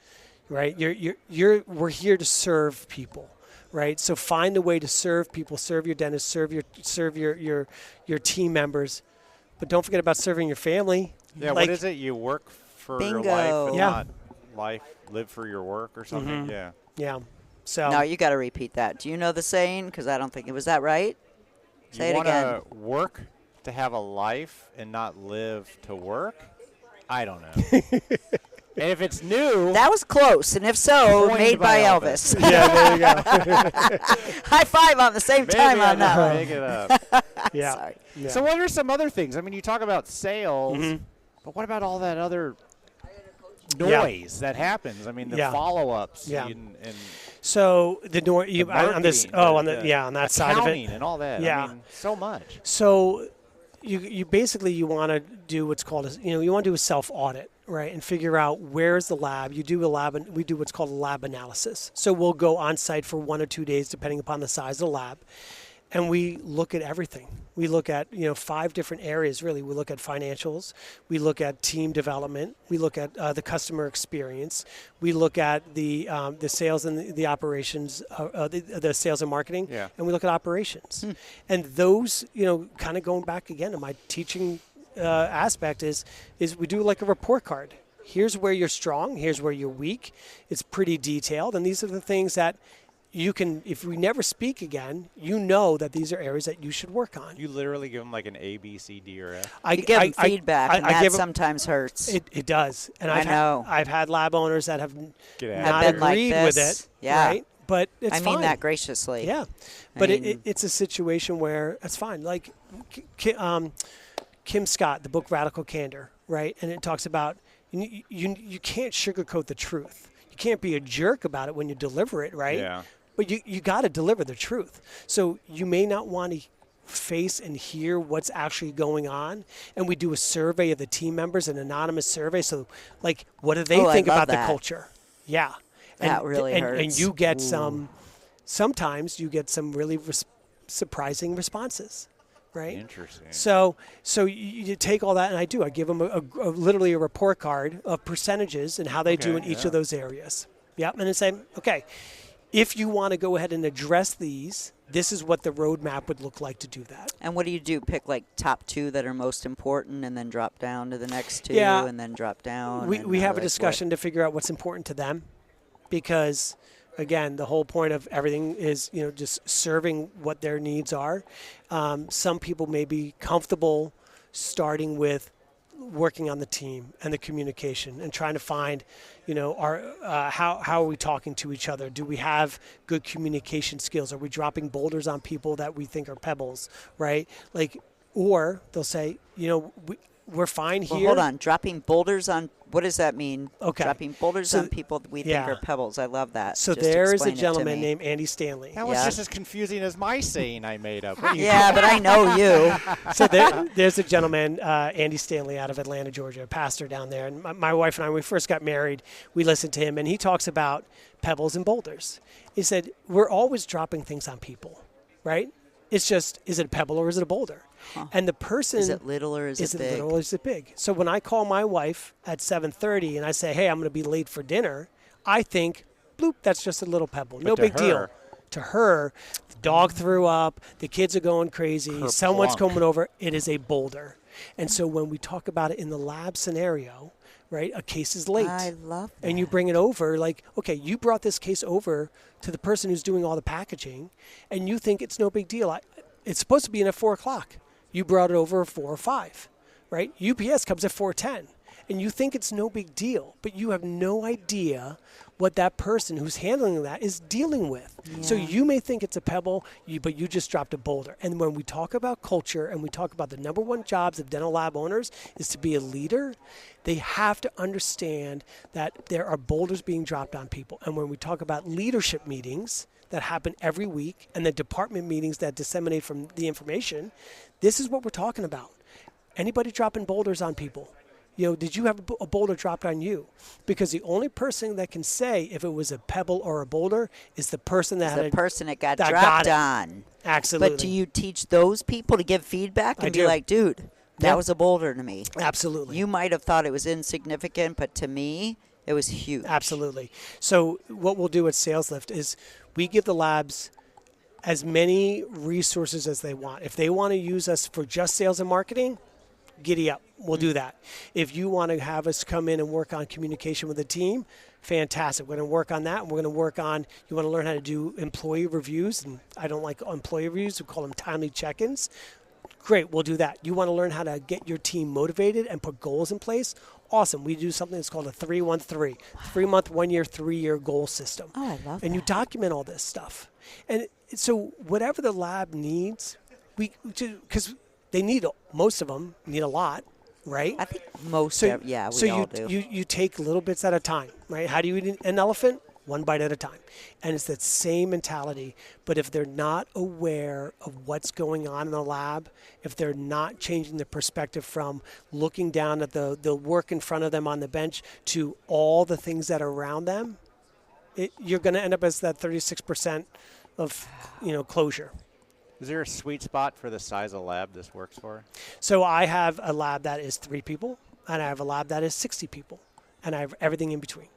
right? We're here to serve people. Right, so find a way to serve people, serve your dentist, serve your team members, but don't forget about serving your family. Yeah, what is it? You work for your life and not live for your work or something? Mm-hmm. Yeah. So now you got to repeat that. Do you know the saying? Because I don't think it was that right. Say it again. You want to work to have a life and not live to work? I don't know. And if it's new, that was close. And if so, made by Elvis. Yeah, there you go. High five on the same time on that one. Make it up. Yeah. Sorry. Yeah. So what are some other things? I mean, you talk about sales, but what about all that other noise that happens? I mean, the follow-ups. Yeah. And so on that side of it, and all that. Yeah. I mean, so much. So you basically you want to do what's called you want to do a self-audit. Right, and figure out where's the lab. You do a lab, and we do what's called a lab analysis. So we'll go on site for 1 or 2 days, depending upon the size of the lab, and we look at everything. We look at 5 different areas. Really, we look at financials. We look at team development. We look at the customer experience. We look at the sales and the operations, the sales and marketing, and we look at operations. And those, kind of going back again to my teaching. Aspect is we do like a report card. Here's where you're strong. Here's where you're weak. It's pretty detailed, and these are the things that you can. If we never speak again, that these are areas that you should work on. You literally give them like an A, B, C, D, or F. You give them feedback, and that sometimes hurts. It does, and know. I've had lab owners that have not agreed with it. Yeah. Right? But it's fine. I mean that graciously. Yeah, but it's a situation where it's fine. Like. Kim Scott, the book Radical Candor, right? And it talks about you can't sugarcoat the truth. You can't be a jerk about it when you deliver it, right? Yeah. But you got to deliver the truth. So you may not want to face and hear what's actually going on. And we do a survey of the team members, an anonymous survey. So, like, what do they think about the culture? Yeah. That really hurts. And you get sometimes you get some really surprising responses. Right? Interesting. So you take all that, and I give them literally a report card of percentages and how they do in each of those areas. Yep, and then say, okay, if you want to go ahead and address these, this is what the roadmap would look like to do that. And what do you do? Pick like top 2 that are most important, and then drop down to the next 2, and then drop down. We have a discussion to figure out what's important to them, because. Again, the whole point of everything is, just serving what their needs are. Some people may be comfortable starting with working on the team and the communication and trying to find, how are we talking to each other? Do we have good communication skills? Are we dropping boulders on people that we think are pebbles, right? Or they'll say, we're fine here. Well, hold on. Dropping boulders on, what does that mean? Okay. Dropping boulders on people that we think are pebbles. I love that. So there is a gentleman named Andy Stanley. That was just as confusing as my saying I made up. But I know you. So there's a gentleman, Andy Stanley, out of Atlanta, Georgia, a pastor down there. And my wife and I, when we first got married, we listened to him, and he talks about pebbles and boulders. He said, we're always dropping things on people, right? It's just, is it a pebble or is it a boulder? Huh. And the person... Is it little or is it big? Little or is it big? So when I call my wife at 7:30 and I say, hey, I'm going to be late for dinner, I think, bloop, that's just a little pebble. No big deal. To her, the dog threw up, the kids are going crazy, someone's coming over, it is a boulder. And so when we talk about it in the lab scenario, right, a case is late. I love that. And you bring it over, like, okay, you brought this case over to the person who's doing all the packaging, and you think it's no big deal. it's supposed to be in at 4 o'clock. You brought it over at 4 or 5, right? UPS comes at 4:10, and you think it's no big deal, but you have no idea what that person who's handling that is dealing with. Yeah. So you may think it's a pebble, but you just dropped a boulder. And when we talk about culture and we talk about the number one jobs of dental lab owners is to be a leader, they have to understand that there are boulders being dropped on people. And when we talk about leadership meetings that happen every week and the department meetings that disseminate from the information, this is what we're talking about. Anybody dropping boulders on people? Did you have a boulder dropped on you? Because the only person that can say if it was a pebble or a boulder is the person that got dropped on. Absolutely. But do you teach those people to give feedback and be like, dude, that was a boulder to me? Absolutely. You might have thought it was insignificant, but to me, it was huge. Absolutely. So what we'll do at Sales Lift is we give the labs as many resources as they want. If they want to use us for just sales and marketing, giddy up. We'll do that. If you want to have us come in and work on communication with the team, fantastic. We're going to work on that. And we're going to work on, you want to learn how to do employee reviews. And I don't like employee reviews. We call them timely check-ins. Great. We'll do that. You want to learn how to get your team motivated and put goals in place? Awesome. We do something that's called a 3-1-3, 3-month, 1-year, 3-year goal system. Oh, I love that. And you document all this stuff. And so whatever the lab needs, because they need, most of them need a lot, right? I think most we all do. You take little bits at a time, right? How do you eat an elephant? One bite at a time. And it's that same mentality. But if they're not aware of what's going on in the lab, if they're not changing the perspective from looking down at the work in front of them on the bench to all the things that are around them, you're going to end up as that 36% of closure. Is there a sweet spot for the size of lab this works for? So I have a lab that is 3 people, and I have a lab that is 60 people, and I have everything in between.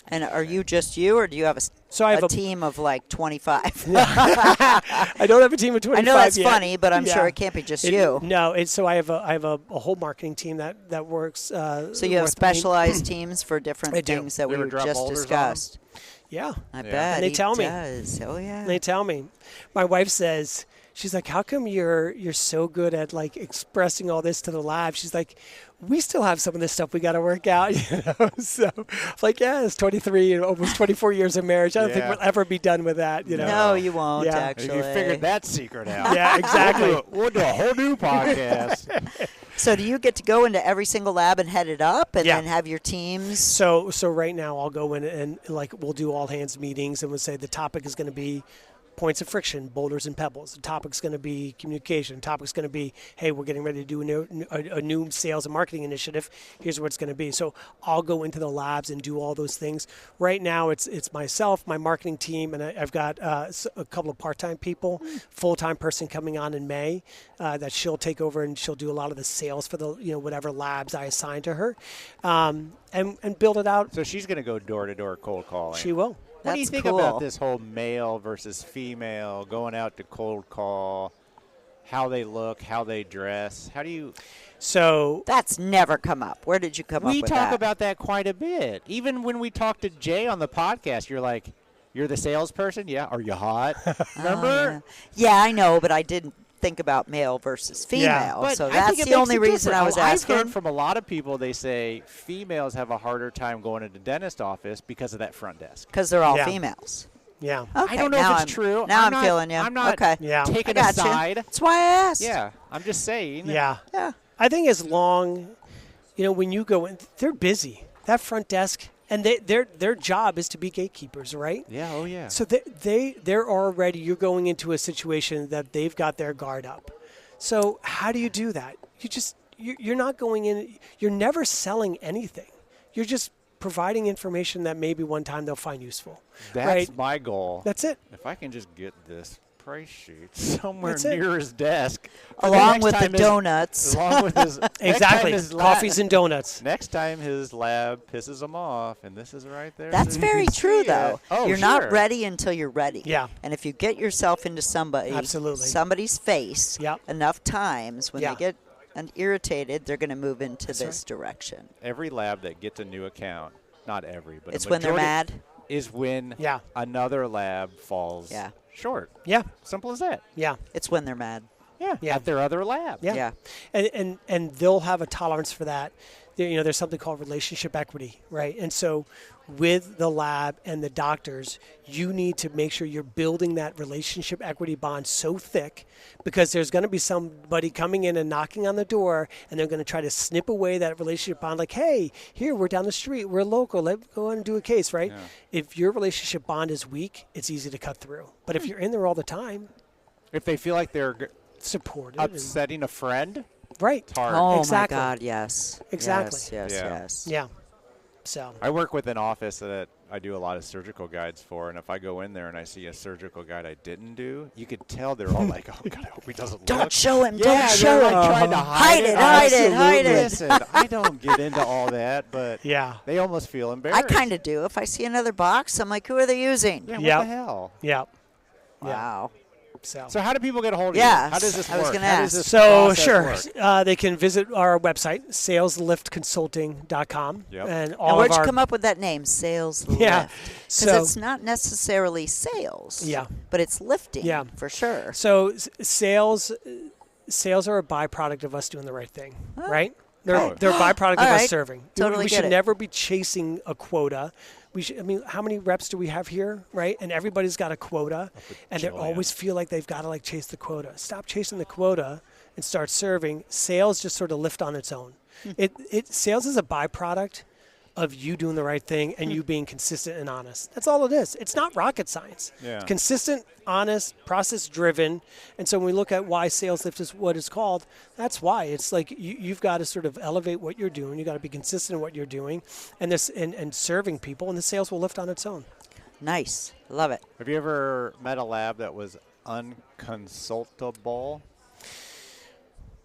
And are you just you, or do you have a team of like 25? I don't have a team of 25 I know that's yet. funny, but I'm sure it can't be just you. No, so I have a whole marketing team that works. So you have specialized teams for different things that we just discussed. Yeah. I bet. And they tell me. Oh, yeah. They tell me. My wife says, she's like, how come you're so good at like expressing all this to the lab? She's like, we still have some of this stuff we got to work out, So I'm like, it's 23 and almost 24 years of marriage. I don't think we'll ever be done with that, No, you won't, actually. You figured that secret out. Yeah, exactly. We'll do a whole new podcast. So do you get to go into every single lab and head it up and then have your teams? So right now I'll go in and like we'll do all hands meetings and we'll say the topic is going to be points of friction, boulders and pebbles. The topic's going to be communication. The topic's going to be, hey, we're getting ready to do a new sales and marketing initiative. Here's what it's going to be. So I'll go into the labs and do all those things. Right now it's myself, my marketing team, and I've got a couple of part-time people, full-time person coming on in May that she'll take over and she'll do a lot of the sales for the whatever labs I assign to her and build it out. So she's going to go door-to-door cold calling. She will. What do you think about this whole male versus female, going out to cold call, how they look, how they dress? How do you... So... That's never come up. Where did you come up with that? We talk about that quite a bit. Even when we talked to Jay on the podcast, you're like, you're the salesperson? Yeah. Are you hot? Remember? Yeah, I know, but I didn't think about male versus female. Yeah, so that's the only reason I was asking. I've heard from a lot of people, they say females have a harder time going into the dentist office because of that front desk. Because they're all females. Yeah. Okay, I don't know if it's true. Now I'm feeling you. I'm not taking a side. That's why I asked. Yeah. I'm just saying. Yeah. Yeah. I think as long, when you go in, they're busy. That front desk, and their job is to be gatekeepers, right? Yeah, oh yeah. So they're already, you're going into a situation that they've got their guard up. So how do you do that? You're not going in, you're never selling anything. You're just providing information that maybe one time they'll find useful. That's my goal. That's it. If I can just get this price sheet somewhere near his desk. Along with the donuts. Along with his exactly. Coffees and donuts. Next time his lab pisses him off, and this is right there. That's very true, though. Oh, you're not ready until you're ready. Yeah. And if you get yourself into somebody's face enough times, when they get irritated, they're going to move into this direction. Every lab that gets a new account, not every, but it's when they're mad. Is when another lab falls short. Yeah. Simple as that. Yeah. It's when they're mad. Yeah. At their other lab. Yeah. And they'll have a tolerance for that. There's something called relationship equity, right? And so with the lab and the doctors, you need to make sure you're building that relationship equity bond so thick, because there's going to be somebody coming in and knocking on the door, and they're going to try to snip away that relationship bond, like, hey, here, we're down the street, we're local, let's go on and do a case, right? Yeah. If your relationship bond is weak, it's easy to cut through. But if you're in there all the time, if they feel like they're supported, upsetting a friend, right? It's hard. Oh exactly. my God, yes. Exactly. Yes. Yeah. So I work with an office that I do a lot of surgical guides for, and if I go in there and I see a surgical guide I didn't do, you could tell they're all like, "Oh God, I hope he doesn't Don't look." show him. Yeah, don't show him. like trying to hide it. Listen, I don't get into all that, but they almost feel embarrassed. I kind of do. If I see another box, I'm like, who are they using? Yeah, what the hell? Yeah. Wow. So how do people get a hold of you? Yes, How does this work? I was going to How ask. does this So process sure, work? they can visit our website, salesliftconsulting.com. Yep. And where'd you come up with that name, Sales Lift? Yeah. Because it's not necessarily sales. Yeah. But it's lifting. Yeah. For sure. So sales are a byproduct of us doing the right thing, right? They're a byproduct of us serving. Totally we get should it. never be chasing a quota. How many reps do we have here, right? And everybody's got a quota, and they always feel like they've got to chase the quota. Stop chasing the quota and start serving. Sales just sort of lift on its own. Sales is a byproduct of you doing the right thing and you being consistent and honest. That's all it is. It's not rocket science. Yeah. It's consistent, honest, process-driven. And so when we look at why sales lift is what it's called, that's why. It's like you've got to sort of elevate what you're doing. You've got to be consistent in what you're doing and serving people, and the sales will lift on its own. Nice. Love it. Have you ever met a lab that was unconsultable?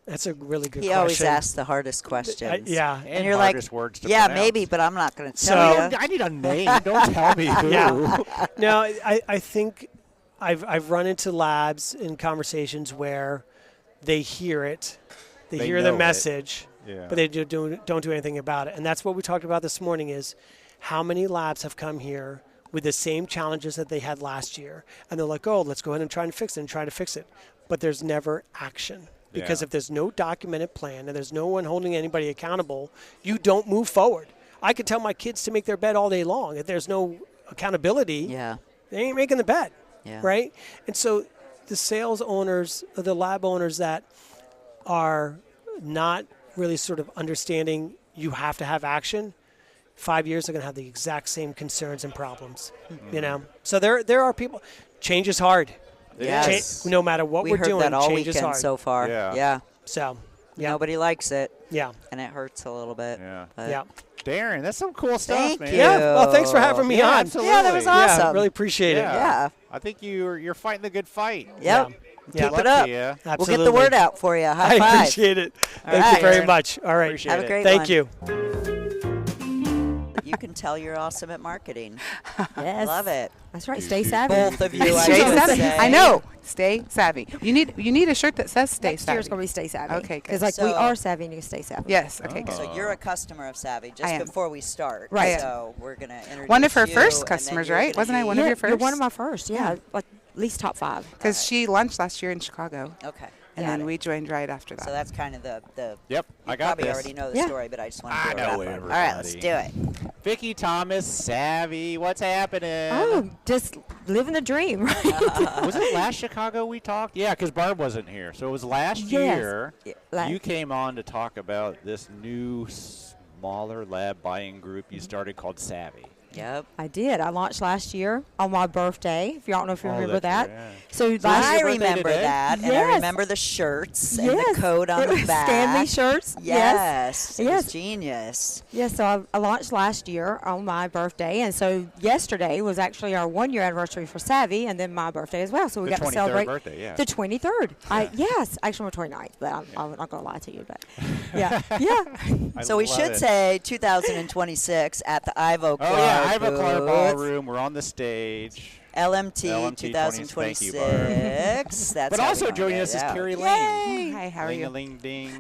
That's a really good question. He always asks the hardest questions. Yeah. And you're like, words to yeah, pronounce. maybe, but I'm not going to tell you. I need a name. Don't tell me who. Yeah. No, I think I've run into labs in conversations where they hear it, they hear the message, but they don't do anything about it. And that's what we talked about this morning is how many labs have come here with the same challenges that they had last year. And they're like, oh, let's go ahead and try and fix it. But there's never action. Because if there's no documented plan and there's no one holding anybody accountable, you don't move forward. I could tell my kids to make their bed all day long. If there's no accountability, they ain't making the bed, right? And so the sales owners, or the lab owners that are not really sort of understanding you have to have action, 5 years they're going to have the exact same concerns and problems, So there are people. Change is hard. Yes. No matter what we're doing, heard that all change is weekend hard. so far. Yeah. So, nobody likes it. Yeah. And it hurts a little bit. Yeah. Darin, that's some cool stuff, Thank man. you. Yeah. Well, thanks for having me on. Absolutely. Yeah, that was awesome. Yeah, really appreciate it. Yeah. I think you're fighting the good fight. Yep. Yeah. Keep it up. Absolutely. We'll get the word out for you. High I five. appreciate it. All Thank right. you very much. All right. Appreciate Have a great Thank one. you. You can tell you're awesome at marketing. Yes. Love it. That's right. Stay savvy. Both of you, I Stay should savvy. say. I know. Stay savvy. You need a shirt that says "Stay Next savvy." year's going to be stay savvy. Okay, good. Because we So- are savvy and you stay savvy. Yes. Okay. Good. So you're a customer of Savvy just I am. before we start. Right. So we're going to introduce One of her you, first and then customers, you're right? gonna Wasn't I be- one of your first? You're one of my first. Yeah. Like at least top 5. Because she launched last year in Chicago, Okay. and got then it. we joined right after that. So that's kind of the Yep, you I got probably this. already know the Yeah. story, but I just want I to know All right, let's do it. Vicki Thomas, Savvy, what's happening? Oh, just living the dream, right? Was it last Chicago we talked? Yeah, because Barb wasn't here. So it was last Yes. year Yeah, you came on to talk about this new smaller lab buying group you started called Savvy. Yep. I did. I launched last year on my birthday. If y'all don't know if you remember that's that. right. So this last is I your birthday remember today? that, and I Yes. remember the shirts and Yes. the code on It the was back. Stanley shirts. Yes. It was Yes. genius. Yes, so I launched last year on my birthday, and so yesterday was actually our 1-year anniversary for Savvy, and then my birthday as well. So we The got to 23rd celebrate birthday, yeah. the 23rd. Yes, actually my 29th, but I'm not going to lie to you. But yeah. I So we love should it. say 2026 at the Ivoclar Oh, yeah, Ivoclar booth. Ballroom. We're on the stage. LMT, LMT 2026. Thank you, Barb. That's But how also we wanna joining get us it is out. Carrie Ling. Yay! Hi, how are you? Ling ding.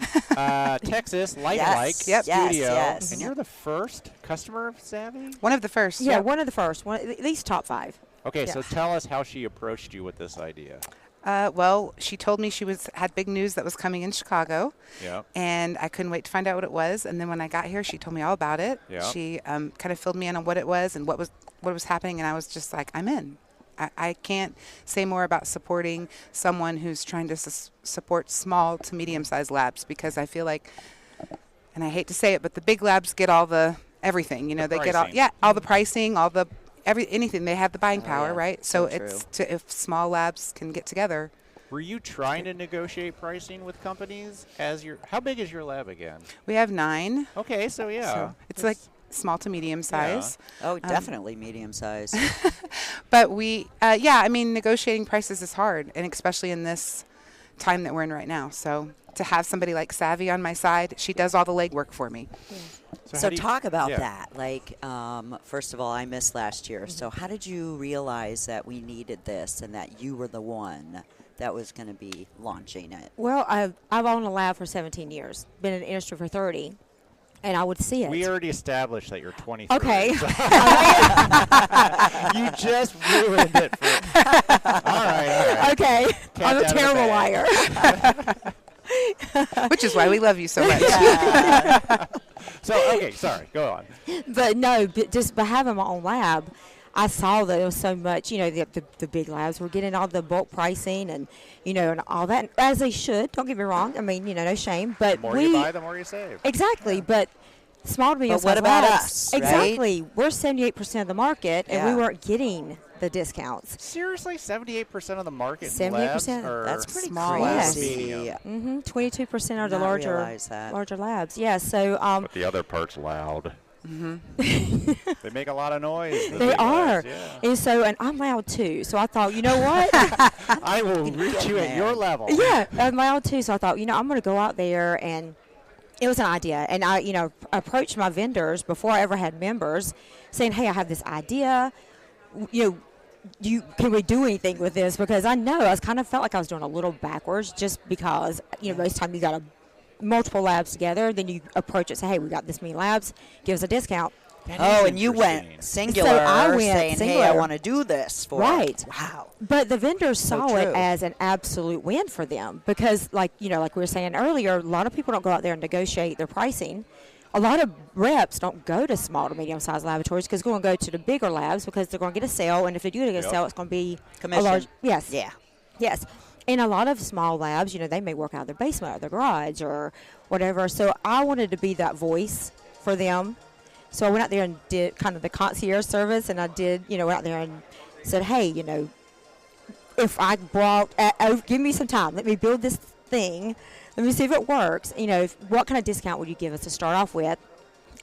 Texas, lifelike Yes. Yep. studio. Yes. And you're the first customer of Savvy? One of the first. Yeah, yep. one of the first, at least top 5. Okay, so tell us how she approached you with this idea. Well, she told me she had big news that was coming in Chicago. Yeah. And I couldn't wait to find out what it was. And then when I got here, she told me all about it. Yeah. She kind of filled me in on what it was and what was happening. And I was just like, I'm in. I can't say more about supporting someone who's trying to support small to medium-sized labs, because I feel like, and I hate to say it, but the big labs get all the everything. You know, they get all the pricing, all the anything. They have the buying power, right? So it's if small labs can get together. Were you trying to negotiate pricing with companies how big is your lab again? We have 9. Okay, so So it's like small to medium size. Yeah. Oh, definitely medium size. But I mean, negotiating prices is hard, and especially in this time that we're in right now. So to have somebody like Savvy on my side, she does all the legwork for me. Yeah. So talk about that. Like, first of all, I missed last year. So how did you realize that we needed this and that you were the one that was going to be launching it? Well, I've owned a lab for 17 years, been in the industry for 30, and I would see it. We already established that you're 23. Okay. You just ruined it. All right. Okay. I'm a terrible liar. Which is why we love you so much. So, okay, sorry. Go on. But no, by having my own lab, I saw that there was so much, you know, the big labs were getting all the bulk pricing and, you know, and all that, as they should. Don't get me wrong. I mean, you know, no shame. But the more you buy, the more you save. Exactly. But small to medium what about labs, us? Exactly. Right? We're 78% of the market, and we weren't getting the discounts. Seriously, 78% of the market 78%. Labs are that's pretty small crazy. 22% are the larger labs. Yeah. So. But the other part's loud. Mm-hmm. They make a lot of noise. They are. Yeah. And I'm loud too. So I thought, you know what? I will reach you at your level. Yeah, I'm loud too. So I thought, you know, I'm going to go out there, and it was an idea. And I, you know, approached my vendors before I ever had members, saying, hey, I have this idea. You know, can we do anything with this? Because I know I kind of felt like I was doing a little backwards, just because, you know, most time you got multiple labs together, then you approach it, say, hey, we got this many labs, give us a discount. And you went singular, so I went saying, singular. hey, I want to do this for Right. it. Wow. But the vendors saw it as an absolute win for them, because, like, you know, like we were saying earlier, a lot of people don't go out there and negotiate their pricing. A lot of reps don't go to small to medium-sized laboratories because they're going to go to the bigger labs because they're going to get a sale, and if they do get a sale, it's going to be commission. A large. Yes. Yeah. Yes. And a lot of small labs, you know, they may work out of their basement or their garage or whatever. So I wanted to be that voice for them. So I went out there and did kind of the concierge service, and I did, you know, went out there and said, hey, you know, if I brought, give me some time, let me build this thing. Let me see if it works. You know, what kind of discount would you give us to start off with?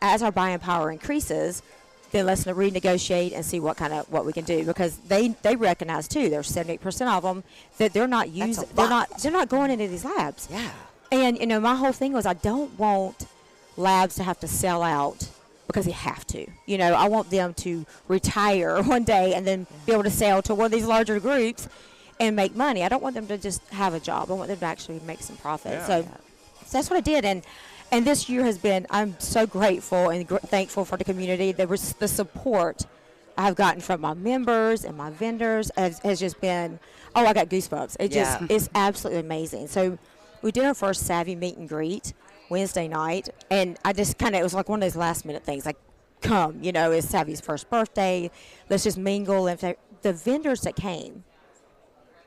As our buying power increases, then let's renegotiate and see what we can do, because they recognize too. There's 78% of them that they're not using. They're not going into these labs. Yeah. And you know, my whole thing was I don't want labs to have to sell out because they have to. You know, I want them to retire one day and then be able to sell to one of these larger groups and make money. I don't want them to just have a job. I want them to actually make some profit. Yeah. So that's what I did. And this year has been, I'm so grateful and thankful for the community. There was the support I've gotten from my members and my vendors has just been, I got goosebumps. It's absolutely amazing. So we did our first Savvy meet and greet Wednesday night, and I just it was like one of those last minute things, like, come, you know, it's Savvy's first birthday, let's just mingle. And the vendors that came,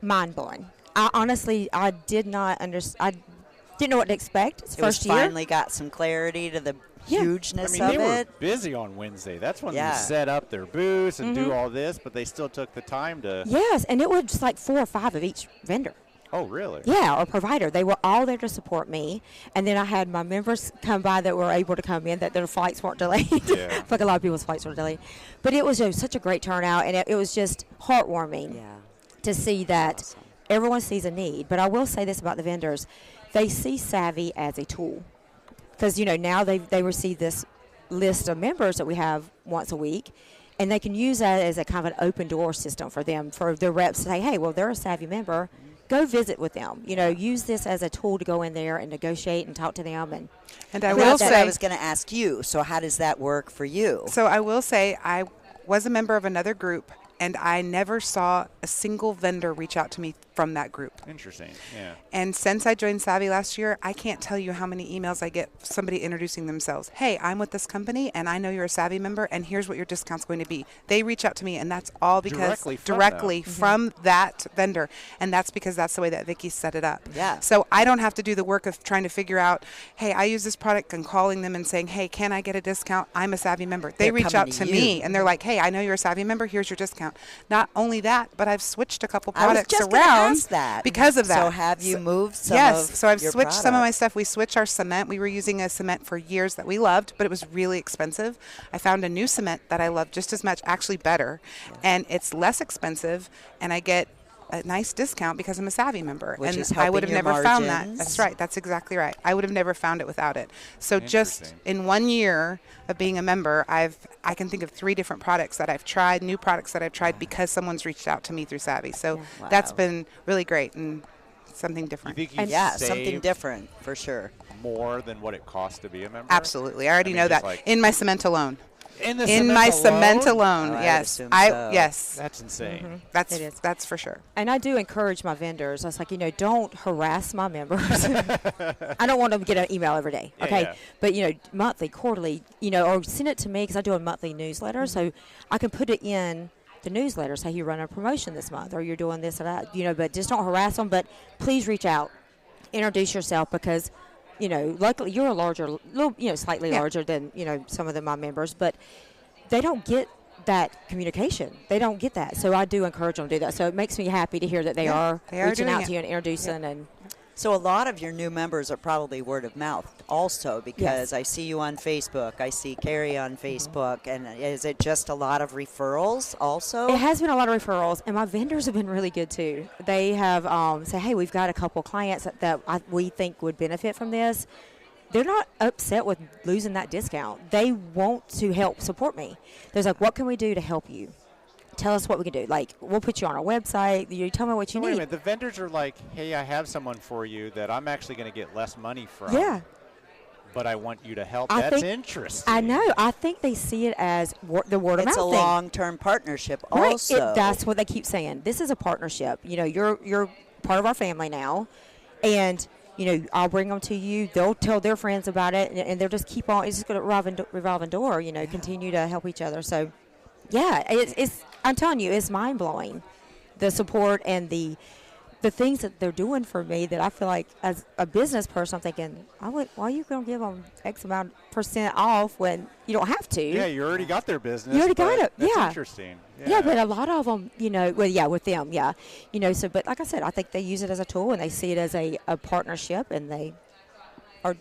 mind blowing. I did not understand. I didn't know what to expect. It's first year. Finally got some clarity to the hugeness of they it. were busy on Wednesday. That's when they set up their booths and do all this, but they still took the time to. Yes, and it was just like 4 or 5 of each vendor. Oh, really? Yeah, or provider. They were all there to support me. And then I had my members come by that were able to come in, that their flights weren't delayed. Yeah. Like a lot of people's flights were delayed. But it was just such a great turnout, and it was just heartwarming to see that everyone sees a need. But I will say this about the vendors. They see Savvy as a tool. Because, you know, now they receive this list of members that we have once a week, and they can use that as a kind of an open door system for them, for their reps to say, hey, well, they're a Savvy member. Go visit with them. You know, use this as a tool to go in there and negotiate and talk to them. And I will say, I was going to ask you, so how does that work for you? So I will say I was a member of another group And I never saw a single vendor reach out to me from that group. Interesting, yeah. And since I joined Savvy last year, I can't tell you how many emails I get somebody introducing themselves. Hey, I'm with this company, and I know you're a Savvy member, and here's what your discount's going to be. They reach out to me, and that's all because directly from that vendor. And that's because that's the way that Vicki set it up. Yeah. So I don't have to do the work of trying to figure out, hey, I use this product, and calling them and saying, hey, can I get a discount? I'm a Savvy member. They reach out to me, and they're like, hey, I know you're a Savvy member. Here's your discount. Not only that, but I've switched a couple products around because of that. So have you moved some so I've your switched some of my products? stuff. We switched our cement. We were using a cement for years that we loved, but it was really expensive. I found a new cement that I love just as much, actually better, and it's less expensive, and I get a nice discount because I'm a Savvy member. Which and is I would have helping never your found that. margins. That's right. That's exactly right. I would have never found it without it. So just in 1 year of being a member, I can think of 3 different products that I've tried, new products that I've tried because someone's reached out to me through Savvy. So that's been really great and something different. You think something different for sure. More than what it costs to be a member? Absolutely. I already know that. Like In my cement alone. In my cement alone, Oh, yes. yes. That's insane. That's for sure. And I do encourage my vendors. I was like, don't harass my members. I don't want them to get an email every day, okay? Yeah. But, monthly, quarterly, or send it to me because I do a monthly newsletter. So I can put it in the newsletter, say you run a promotion this month or you're doing this or that, but just don't harass them. But please reach out. Introduce yourself because – luckily you're slightly larger than, some of my members, but they don't get that communication. They don't get that. So I do encourage them to do that. So it makes me happy to hear that they are reaching out to you and introducing. And so a lot of your new members are probably word of mouth also because I see you on Facebook. I see Carrie on Facebook. And is it just a lot of referrals also? It has been a lot of referrals, and my vendors have been really good too. They have said, hey, we've got a couple clients that we think would benefit from this. They're not upset with losing that discount. They want to help support me. They're like, what can we do to help you? Tell us what we can do. Like, we'll put you on our website. You tell me what you need. Wait a minute. The vendors are like, hey, I have someone for you that I'm actually going to get less money from. Yeah. But I want you to help. That's interesting. I know. I think they see it as the word of mouth thing. It's a long-term partnership also. Right. That's what they keep saying. This is a partnership. You're part of our family now. And, I'll bring them to you. They'll tell their friends about it. And they'll just keep on. It's just going to revolving door, continue to help each other. So, yeah, it's I'm telling you, it's mind-blowing, the support and the things that they're doing for me that I feel like as a business person, I'm thinking, why are you going to give them X amount % off when you don't have to? Yeah, you already got their business. You already got it. That's yeah. interesting. Yeah, but a lot of them, with them, yeah. So, but like I said, I think they use it as a tool and they see it as a partnership and they are,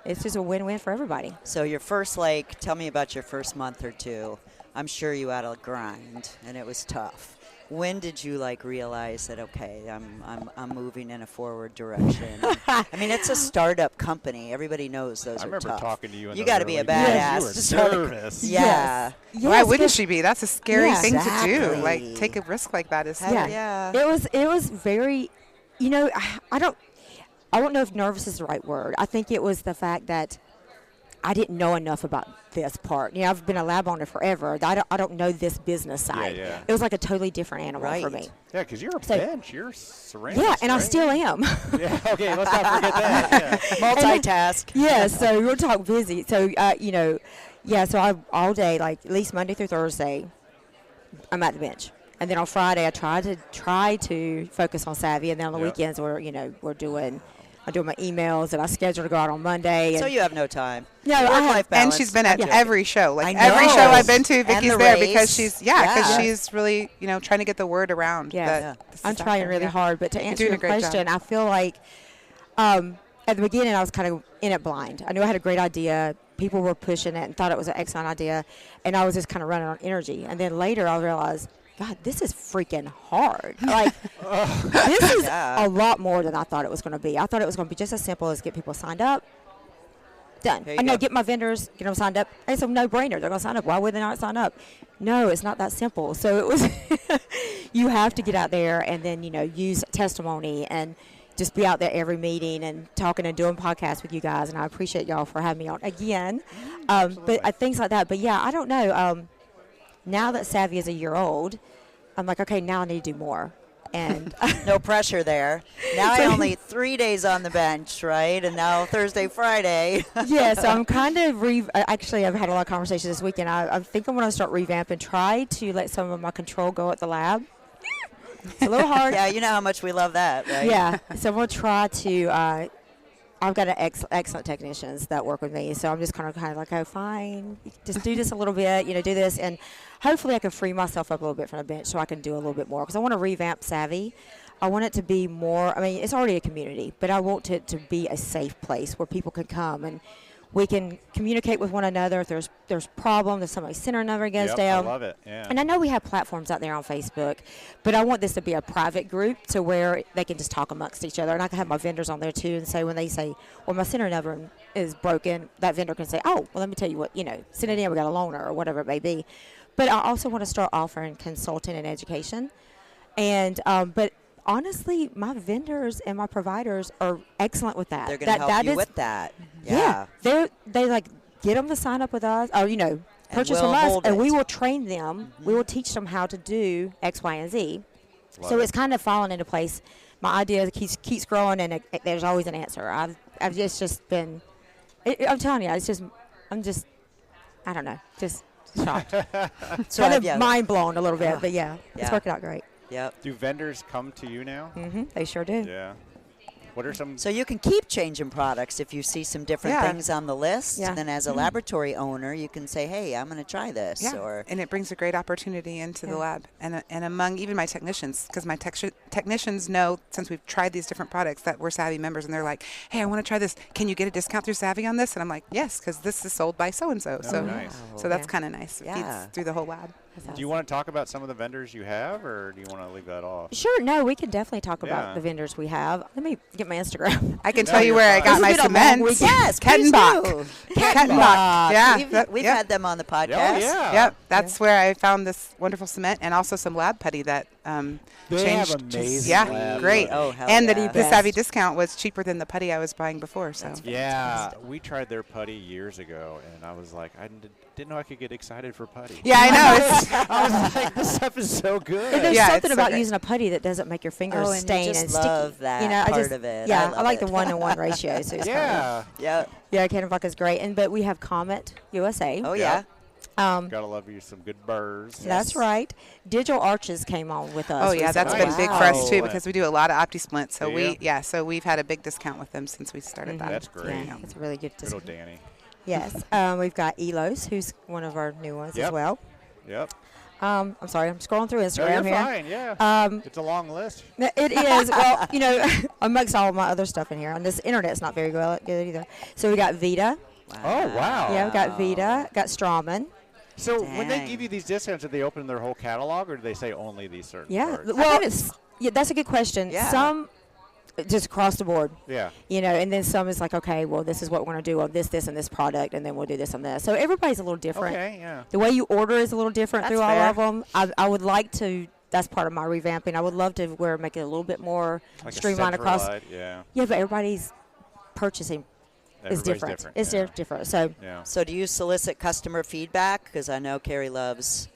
it's just a win-win for everybody. So your first, tell me about your first month or two. I'm sure you had a grind and it was tough. When did you realize that I'm moving in a forward direction? I mean, it's a startup company. Everybody knows those are tough. I remember talking to you. You got to be a badass. You were nervous. Yeah. Yes, why wouldn't she be? That's a scary thing to do. Take a risk like that is. Yeah. It was very. I don't know if nervous is the right word. I think it was the fact that I didn't know enough about this part. I've been a lab owner forever. I don't know this business side. Yeah. It was like a totally different animal for me. Yeah, because you're a bench. You're ceramics. Yeah, and right? I still am. Yeah, okay, let's not forget that. Yeah. Multitask. Yeah, so we'll talk busy. So, so I all day, at least Monday through Thursday, I'm at the bench. And then on Friday, I try to focus on Savvy. And then on the weekends, I do my emails that I schedule to go out on Monday. So you have no time. No, I have. And she's been at every show. Every show I've been to, Vicki's there because she's really, trying to get the word around. Yeah. I'm trying really hard. But to answer your question, I feel like at the beginning I was kind of in it blind. I knew I had a great idea. People were pushing it and thought it was an excellent idea. And I was just kind of running on energy. And then later I realized, God, this is freaking hard. This is a lot more than I thought it was going to be. I thought it was going to be just as simple as get people signed up. Done. I know, get my vendors, get them signed up. It's a no-brainer. They're going to sign up. Why would they not sign up? No, it's not that simple. So it was, you have to get out there and then, use testimony and just be out there every meeting and talking and doing podcasts with you guys. And I appreciate y'all for having me on again. But things like that. But, yeah, I don't know. Now that Savvy is a year old, I'm like, okay, now I need to do more. And no pressure there. Now I only 3 days on the bench, right? And now Thursday, Friday. Yeah, so I'm kind of actually, I've had a lot of conversations this weekend. I think I'm going to start revamp and try to let some of my control go at the lab. It's a little hard. Yeah, you know how much we love that, right? Yeah, so I'm going to try to. I've got excellent technicians that work with me, so I'm just kind of like, oh, fine, just do this a little bit, do this, and hopefully I can free myself up a little bit from the bench so I can do a little bit more, because I want to revamp Savvy. I want it to be more, it's already a community, but I want it to be a safe place where people can come and we can communicate with one another if there's problems, if somebody's sent our number against them. I love it, yeah. And I know we have platforms out there on Facebook, but I want this to be a private group to where they can just talk amongst each other. And I can have my vendors on there too and say when they say, well, my center number is broken, that vendor can say, oh, well, let me tell you what, send it in, we got a loaner or whatever it may be. But I also want to start offering consulting and education. And but honestly, my vendors and my providers are excellent with that. They're going to help you with that. Yeah. They like get them to sign up with us, or purchase from us, and we will train them. Mm-hmm. We will teach them how to do X, Y, and Z. So it's kind of fallen into place. My idea keeps growing, and there's always an answer. I've just been. I'm telling you, I'm just. I don't know, just shocked. So kind of mind blown a little bit, but it's working out great. Yep. Do vendors come to you now? Mm-hmm. They sure do. Yeah. What are some? So you can keep changing products if you see some different things on the list. Yeah. And then as a laboratory owner, you can say, hey, I'm going to try this. Yeah. And it brings a great opportunity into the lab. And among even my technicians, because my technicians know, since we've tried these different products, that we're Savvy members. And they're like, hey, I want to try this. Can you get a discount through Savvy on this? And I'm like, yes, because this is sold by so-and-so. Oh, nice. So that's kind of nice. It feeds through the whole lab. Do you want to talk about some of the vendors you have, or do you want to leave that off? Sure. No, we can definitely talk about the vendors we have. Let me get my Instagram. I can tell you where I got my cement. Yes, Kettenbach. Yeah. We've had them on the podcast. Oh, yeah. Yep. That's where I found this wonderful cement and also some lab putty that they changed. Have amazing lab great. Oh, hell and yeah. the Savvy discount was cheaper than the putty I was buying before. So we tried their putty years ago, and I was like, I didn't know I could get excited for putty. Yeah, I know. I was like, this stuff is so good. And there's something about using a putty that doesn't make your fingers stain and sticky. Love that part of it. Yeah, I like the 1-to-1 ratio. So it's yeah. Kettenbach is great. But we have Comet USA. Oh, yeah. Gotta love you some good burrs. That's right. Digital Arches came on with us. Oh yeah, that's been big for us too because we do a lot of OptiSplint. So so we've had a big discount with them since we started that. That's great. Yeah, it's a really good discount. Good old Danny. Yes. We've got Elos, who's one of our new ones as well. Yep. I'm sorry, I'm scrolling through Instagram here. Fine, yeah. It's a long list. It is. Well, amongst all my other stuff in here, and this internet's not very good either. So we got Vita. Wow. Oh, wow. Yeah, we got Vita, got Strawman. So when they give you these discounts, do they open their whole catalog, or do they say only these certain parts? Well, that's a good question. Yeah. Some just across the board. Yeah. And then some is like, okay, well, this is what we're going to do on this, and this product, and then we'll do this and this. So everybody's a little different. Okay, yeah. The way you order is a little different through all of them. I would like to. That's part of my revamping. I would love to make it a little bit more streamlined across. Yeah. Yeah, but everybody's purchasing. It's different. It's different. So do you solicit customer feedback? Because I know Carrie loves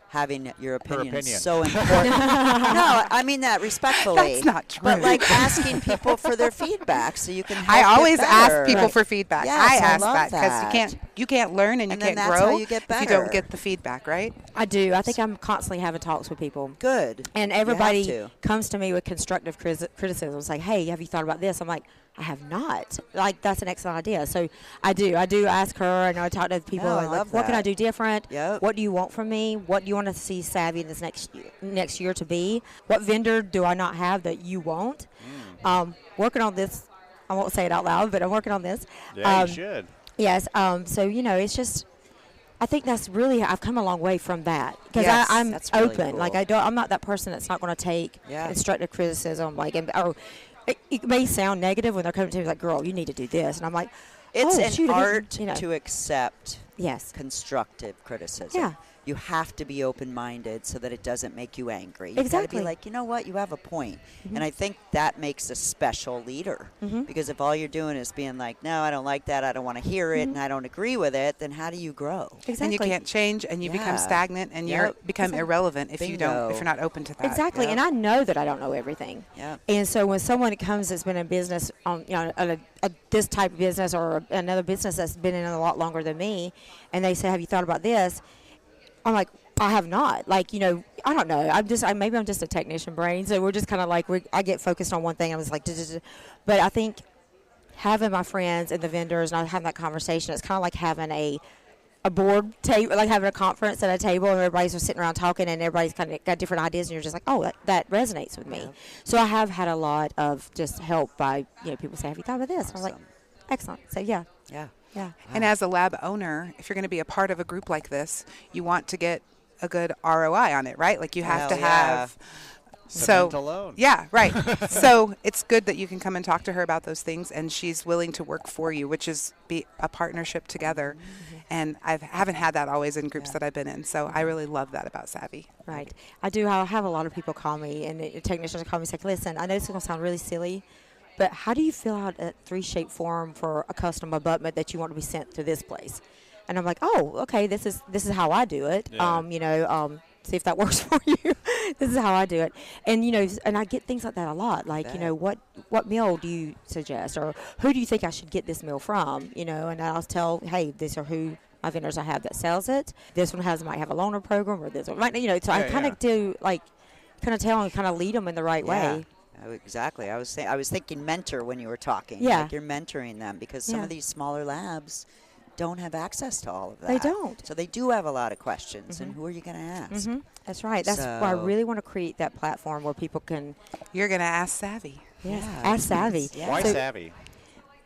having your opinion. Is so important. No, I mean that respectfully. That's not true. But like asking people for their feedback so you can help I always get ask people for feedback. Yes, I ask love that because you can't learn and you can't that's grow how you get if better. you don't get the feedback, right? I do. I think I'm constantly having talks with people. Good. And everybody comes to me with constructive criticism. It's like, hey, have you thought about this? I'm like, I have not. Like, that's an excellent idea. So I do ask her, and I talk to people. No, I like, love what that. can I do different? Yep. What do you want from me? What do you want to see Savvy in this next year to be? What vendor do I not have that you want? Working on this. I won't say it out loud, but I'm working on this. Yeah, you should. Yes. So, it's just, I think that's really, I've come a long way from that. Because I'm that's really open. cool. Like, I'm not that person that's not going to take constructive criticism. Like, it may sound negative when they're coming to me like, girl, you need to do this. And I'm like, it's an shoot, art to accept yes. constructive criticism. Yeah. you have to be open-minded so that it doesn't make you angry. You Exactly. got to be like, you know what, you have a point. And I think that makes a special leader. Because if all you're doing is being like, no, I don't like that, I don't want to hear it, and I don't agree with it, then how do you grow? Exactly. And you can't change, and you become stagnant, and you become irrelevant if you don't, if you're not open to that. Exactly. And I know that I don't know everything. And so when someone comes that's been in business on, this type of business or another business that's been in a lot longer than me, and they say, have you thought about this? I'm like, I have not. Like, I don't know. Maybe I'm just a technician brain. So we're just kind of like, I get focused on one thing. I was like, but I think having my friends and the vendors and having that conversation, it's kind of like having a board table, like having a conference at a table and everybody's just sitting around talking and everybody's kind of got different ideas and you're just like, oh, that resonates with me. So I have had a lot of just help by, people say, have you thought of this? And I'm like, excellent. So yeah. Wow. And as a lab owner, if you're going to be a part of a group like this, you want to get a good ROI on it, right? Like you have to have. Cement alone. Yeah, right. So it's good that you can come and talk to her about those things, and she's willing to work for you, which is be a partnership together. And I haven't had that always in groups that I've been in, so I really love that about Savvy. Right. I do. I have a lot of people call me, and technicians call me and say, listen, I know this is going to sound really silly, but how do you fill out a 3-shape form for a custom abutment that you want to be sent to this place? And I'm like, oh, okay, this is how I do it. See if that works for you. This is how I do it. And, and I get things like that a lot. Like, what mill do you suggest? Or who do you think I should get this mill from? And I'll tell, hey, these are who my vendors I have that sells it. This one might have a loaner program, or this one might, so I kind of do, like, kind of tell and kind of lead them in the right way. Oh, exactly. I was thinking mentor when you were talking. Yeah. Like you're mentoring them because some of these smaller labs don't have access to all of that. They don't. So they do have a lot of questions, and who are you going to ask? That's right. That's why I really want to create that platform where people can. You're going to ask Savvy. Ask Savvy. Why Savvy?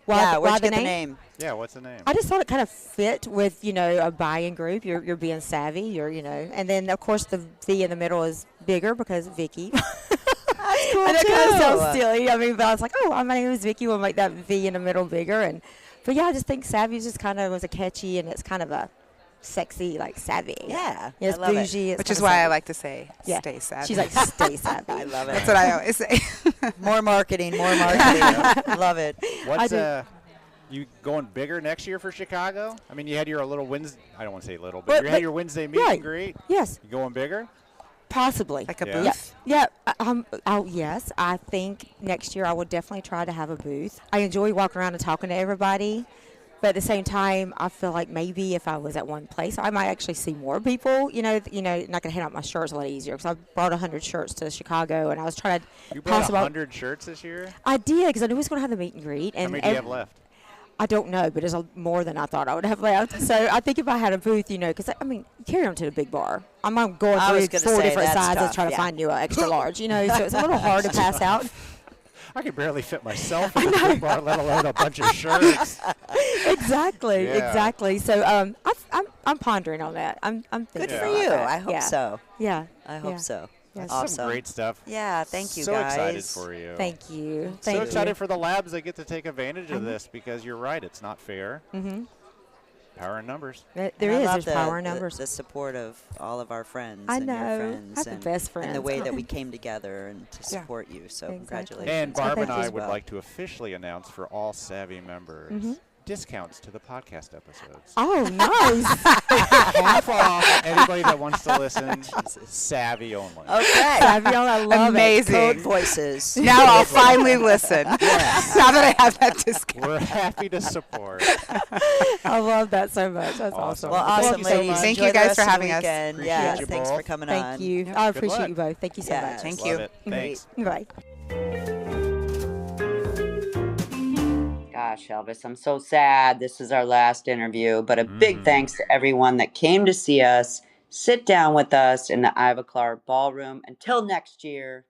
Where'd you get the name? Yeah, what's the name? I just thought it kind of fit with, a buying group. You're being savvy. And then, of course, the V in the middle is bigger because Vicki. That's cool, and it kind of sounds too. silly. But I was like, my name is Vicki. We'll make that V in the middle bigger. But I just think savvy just kind of was a catchy, and it's kind of a sexy, like savvy. Yeah, it's I love bougie. Which is why I like to say, stay savvy. She's like, stay savvy. I love it. That's what I always say. More marketing. Love it. What's you going bigger next year for Chicago? I mean, you had your little Wednesday. I don't want to say little, but you had your Wednesday meet and greet. Yes. You going bigger? Possibly. Like a booth? Yeah. Yes. I think next year I will definitely try to have a booth. I enjoy walking around and talking to everybody. But at the same time, I feel like maybe if I was at one place, I might actually see more people. And I can hand out my shirts a lot easier because I brought 100 shirts to Chicago, and I was trying to. You brought 100 shirts this year? I did because I knew we was going to have the meet and greet. And how many do you have left? I don't know, but it's more than I thought I would have left. So I think if I had a booth, because carry them to the big bar. I'm going through 4 different sizes trying to find you an extra large. So it's a little hard to pass out. I can barely fit myself in the big bar, let alone a bunch of shirts. Exactly. So I'm pondering on that. I'm thinking. Good for you. I hope so. Yeah. I hope so. That's awesome. Some great stuff. Yeah, thank you, so guys. So excited for you. Thank you. So excited for the labs that get to take advantage of this because you're right, it's not fair. Power in numbers. There's power in numbers. The support of all of our friends I and know. your friends. I have the best friends. And the way that we came together and to support you. So congratulations. And Barb and I would like to officially announce for all Savvy members discounts to the podcast episodes. Oh, nice. Half off anybody that wants to listen. Savvy only. Okay. Savvy only. I love Amazing. Code voices. Now I'll finally listen. Yes. Now that I have that discount. We're happy to support. I love that so much. That's awesome. Well, awesome, ladies. Thank you guys for having us. Yeah, thanks for coming on. Thank you. I appreciate you both. Thank you so much. Thank you. Thanks. Bye. Gosh, Elvis, I'm so sad. This is our last interview, but a big thanks to everyone that came to see us, sit down with us in the Ivoclar ballroom. Until next year,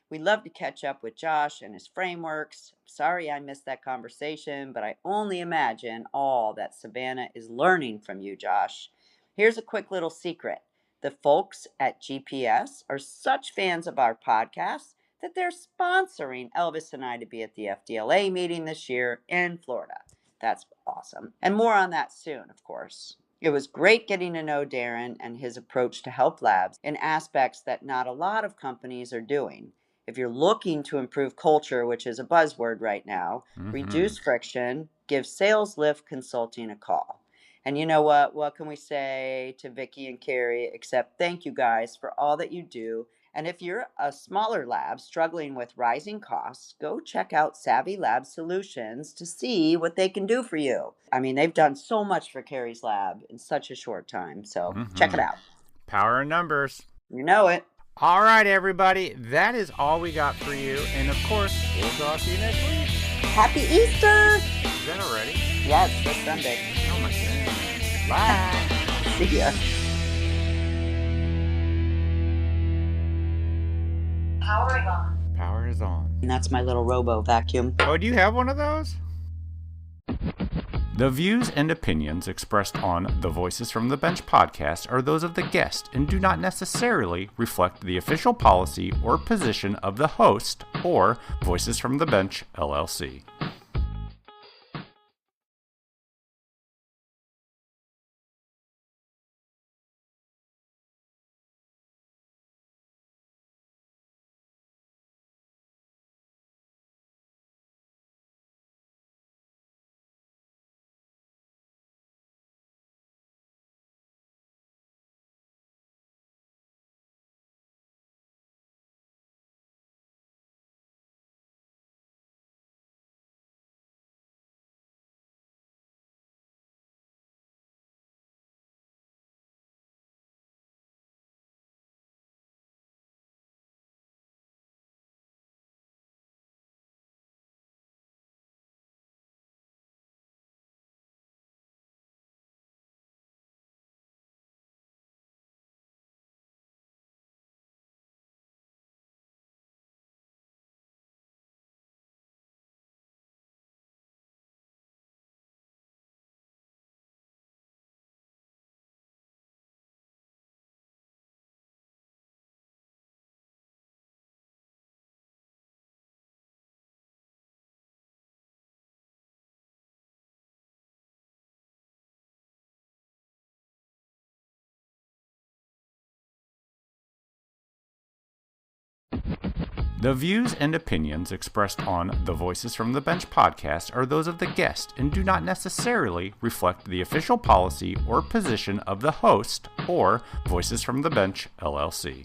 we'd love to catch up with Josh and his frameworks. Sorry I missed that conversation, but I only imagine all that Savannah is learning from you, Josh. Here's a quick little secret. The folks at GPS are such fans of our podcast that they're sponsoring Elvis and I to be at the FDLA meeting this year in Florida. That's awesome. And more on that soon, of course. It was great getting to know Darin and his approach to help labs in aspects that not a lot of companies are doing. If you're looking to improve culture, which is a buzzword right now, reduce friction, give Sales Lift Consulting a call. And you know what? What can we say to Vicki and Carrie except thank you guys for all that you do. And if you're a smaller lab struggling with rising costs, go check out Savvy Lab Solutions to see what they can do for you. I mean, they've done so much for Carrie's lab in such a short time, so check it out. Power in numbers. You know it. All right, everybody, that is all we got for you. And of course, we'll talk to you next week. Happy Easter! Is that already? Yes, this Sunday. Oh my goodness. Bye. See ya. Powering on. Power is on. And that's my little robo vacuum. Oh, do you have one of those? The views and opinions expressed on the Voices from the Bench podcast are those of the guest and do not necessarily reflect the official policy or position of the host or Voices from the Bench, LLC. The views and opinions expressed on the Voices from the Bench podcast are those of the guest and do not necessarily reflect the official policy or position of the host or Voices from the Bench, LLC.